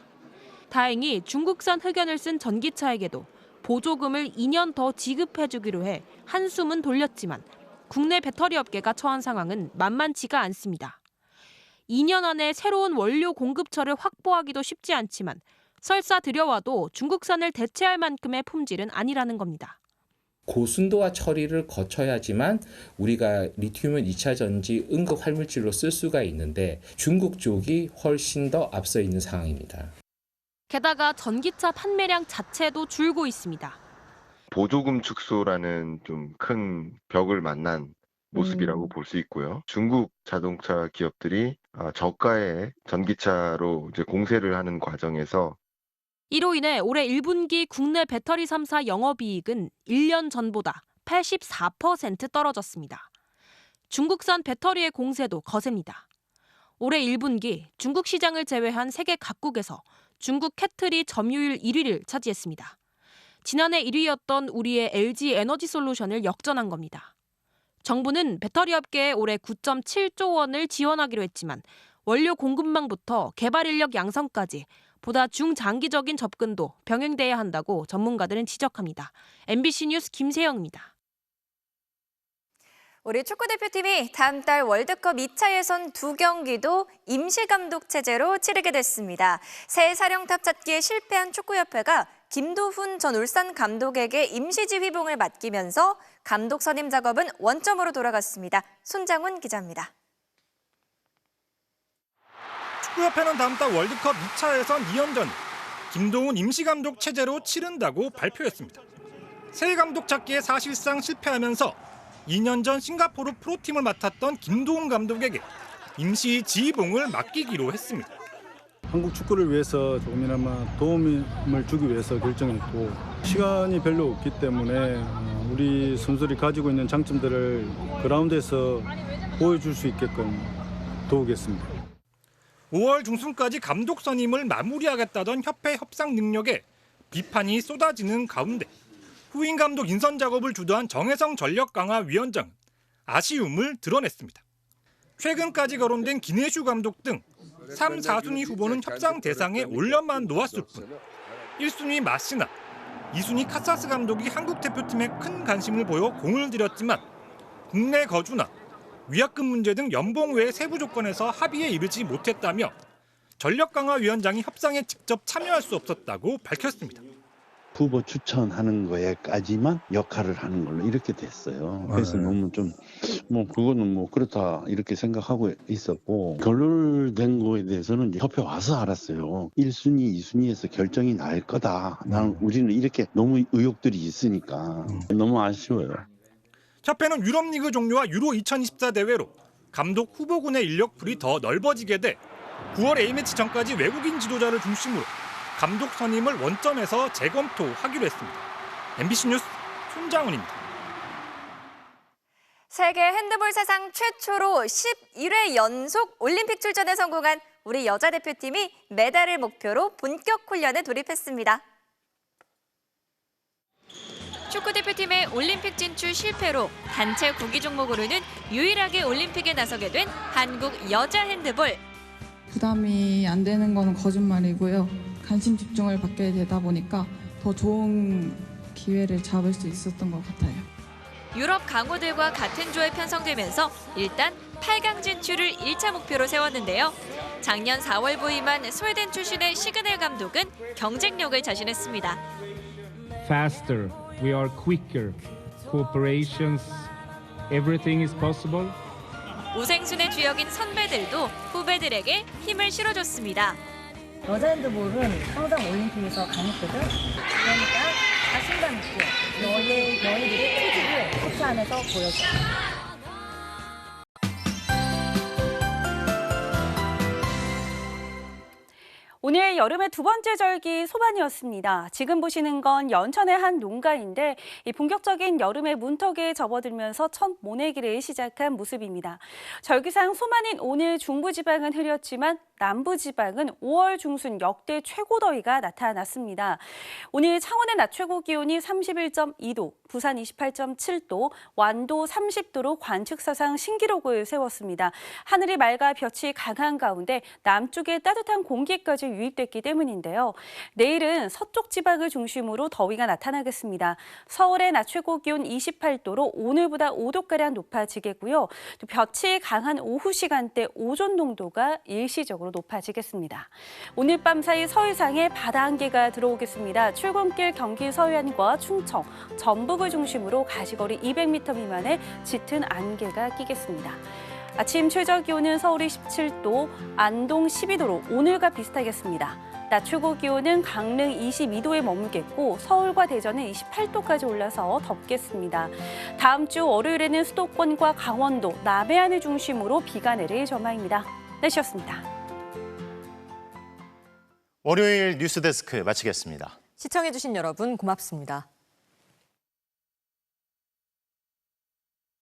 Speaker 15: 다행히 중국산 흑연을 쓴 전기차에게도 보조금을 2년 더 지급해주기로 해 한숨은 돌렸지만 국내 배터리 업계가 처한 상황은 만만치가 않습니다. 2년 안에 새로운 원료 공급처를 확보하기도 쉽지 않지만 설사 들여와도 중국산을 대체할 만큼의 품질은 아니라는 겁니다.
Speaker 27: 고순도화 처리를 거쳐야지만 우리가 리튬을 2차 전지 응급 활물질로 쓸 수가 있는데 중국 쪽이 훨씬 더 앞서 있는 상황입니다.
Speaker 15: 게다가 전기차 판매량 자체도 줄고 있습니다.
Speaker 29: 보조금 축소라는 좀 큰 벽을 만난 모습이라고 볼 수 있고요. 중국 자동차 기업들이 저가의 전기차로 이제 공세를 하는 과정에서
Speaker 15: 이로 인해 올해 1분기 국내 배터리 3사 영업이익은 1년 전보다 84% 떨어졌습니다. 중국산 배터리의 공세도 거셉니다. 올해 1분기 중국 시장을 제외한 세계 각국에서 중국 캐틀이 점유율 1위를 차지했습니다. 지난해 1위였던 우리의 LG 에너지 솔루션을 역전한 겁니다. 정부는 배터리 업계에 올해 9.7조 원을 지원하기로 했지만 원료 공급망부터 개발 인력 양성까지 보다 중장기적인 접근도 병행돼야 한다고 전문가들은 지적합니다. MBC 뉴스 김세영입니다.
Speaker 1: 우리 축구대표팀이 다음 달 월드컵 2차 예선 2경기도 임시감독 체제로 치르게 됐습니다. 새 사령탑 찾기에 실패한 축구협회가 김도훈 전 울산 감독에게 임시지휘봉을 맡기면서 감독 선임 작업은 원점으로 돌아갔습니다. 손장훈 기자입니다.
Speaker 7: 축구협회는 다음 달 월드컵 2차 예선 2연전 김도훈 임시감독 체제로 치른다고 발표했습니다. 새 감독 찾기에 사실상 실패하면서 2년 전 싱가포르 프로팀을 맡았던 김도훈 감독에게 임시 지휘봉을 맡기기로 했습니다.
Speaker 8: 한국 축구를 위해서 조금이나마 도움을 주기 위해서 결정했고 시간이 별로 없기 때문에 우리 선수들이 가지고 있는 장점들을 그라운드에서 보여줄 수 있게끔 도우겠습니다.
Speaker 7: 5월 중순까지 감독 선임을 마무리하겠다던 협회 협상 능력에 비판이 쏟아지는 가운데 후임 감독 인선 작업을 주도한 정혜성 전력강화위원장은 아쉬움을 드러냈습니다. 최근까지 거론된 기네슈 감독 등 3, 4순위 후보는 협상 대상에 올려만 놓았을 뿐 1순위 마시나, 2순위 카사스 감독이 한국 대표팀에 큰 관심을 보여 공을 들였지만 국내 거주나 위약금 문제 등 연봉 외의 세부 조건에서 합의에 이르지 못했다며 전력강화위원장이 협상에 직접 참여할 수 없었다고 밝혔습니다.
Speaker 16: 후보 추천하는 거에까지만 역할을 하는 걸로 이렇게 됐어요. 그래서 너무 좀 그거는 그렇다 이렇게 생각하고 있었고 결론된 거에 대해서는 이제 협회 와서 알았어요. 1순위, 2순위에서 결정이 날 거다. 우리는 이렇게 너무 의혹들이 있으니까 너무 아쉬워요.
Speaker 7: 협회는 유럽리그 종료와 유로 2024 대회로 감독 후보군의 인력풀이 더 넓어지게 돼 9월 A매치 전까지 외국인 지도자를 중심으로 감독 선임을 원점에서 재검토하기로 했습니다. MBC 뉴스 손장훈입니다.
Speaker 1: 세계 핸드볼 사상 최초로 11회 연속 올림픽 출전에 성공한 우리 여자 대표팀이 메달을 목표로 본격 훈련에 돌입했습니다. 축구대표팀의 올림픽 진출 실패로 단체 구기 종목으로는 유일하게 올림픽에 나서게 된 한국 여자 핸드볼.
Speaker 17: 부담이 안 되는 건 거짓말이고요. 관심 집중을 받게 되다 보니까 더 좋은 기회를 잡을 수 있었던 것 같아요.
Speaker 1: 유럽 강호들과 같은 조에 편성되면서 일단 8강 진출을 1차 목표로 세웠는데요. 작년 4월 부임한 스웨덴 출신의 시그넬 감독은 경쟁력을 자신했습니다.
Speaker 19: Faster, we are quicker. Cooperations, everything is possible.
Speaker 1: 우생순의 주역인 선배들도 후배들에게 힘을 실어줬습니다.
Speaker 20: 여자 핸드볼은 항상 올림픽에서 강했거든. 그러니까 자신감 있게 너희들의 투지를 코트 안에서 보여줘.
Speaker 21: 오늘 여름의 두 번째 절기 소반이었습니다. 지금 보시는 건 연천의 한 농가인데 이 본격적인 여름의 문턱에 접어들면서 첫 모내기를 시작한 모습입니다. 절기상 소만인 오늘 중부지방은 흐렸지만 남부지방은 5월 중순 역대 최고 더위가 나타났습니다. 오늘 창원의 낮 최고 기온이 31.2도, 부산 28.7도, 완도 30도로 관측사상 신기록을 세웠습니다. 하늘이 맑아 볕이 강한 가운데 남쪽에 따뜻한 공기까지 유입됐기 때문인데요. 내일은 서쪽 지방을 중심으로 더위가 나타나겠습니다. 서울의 낮 최고 기온 28도로 오늘보다 5도가량 높아지겠고요. 또 볕이 강한 오후 시간대 오존 농도가 일시적으로 높아지겠습니다. 오늘 밤 사이 서해상에 바다 안개가 들어오겠습니다. 출근길 경기 서해안과 충청, 전북을 중심으로 가시거리 200m 미만의 짙은 안개가 끼겠습니다. 아침 최저 기온은 서울이 17도, 안동 12도로 오늘과 비슷하겠습니다. 낮 최고 기온은 강릉 22도에 머물겠고 서울과 대전은 28도까지 올라서 덥겠습니다. 다음 주 월요일에는 수도권과 강원도, 남해안을 중심으로 비가 내릴 전망입니다. 날씨였습니다.
Speaker 28: 월요일 뉴스데스크 마치겠습니다.
Speaker 2: 시청해주신 여러분 고맙습니다.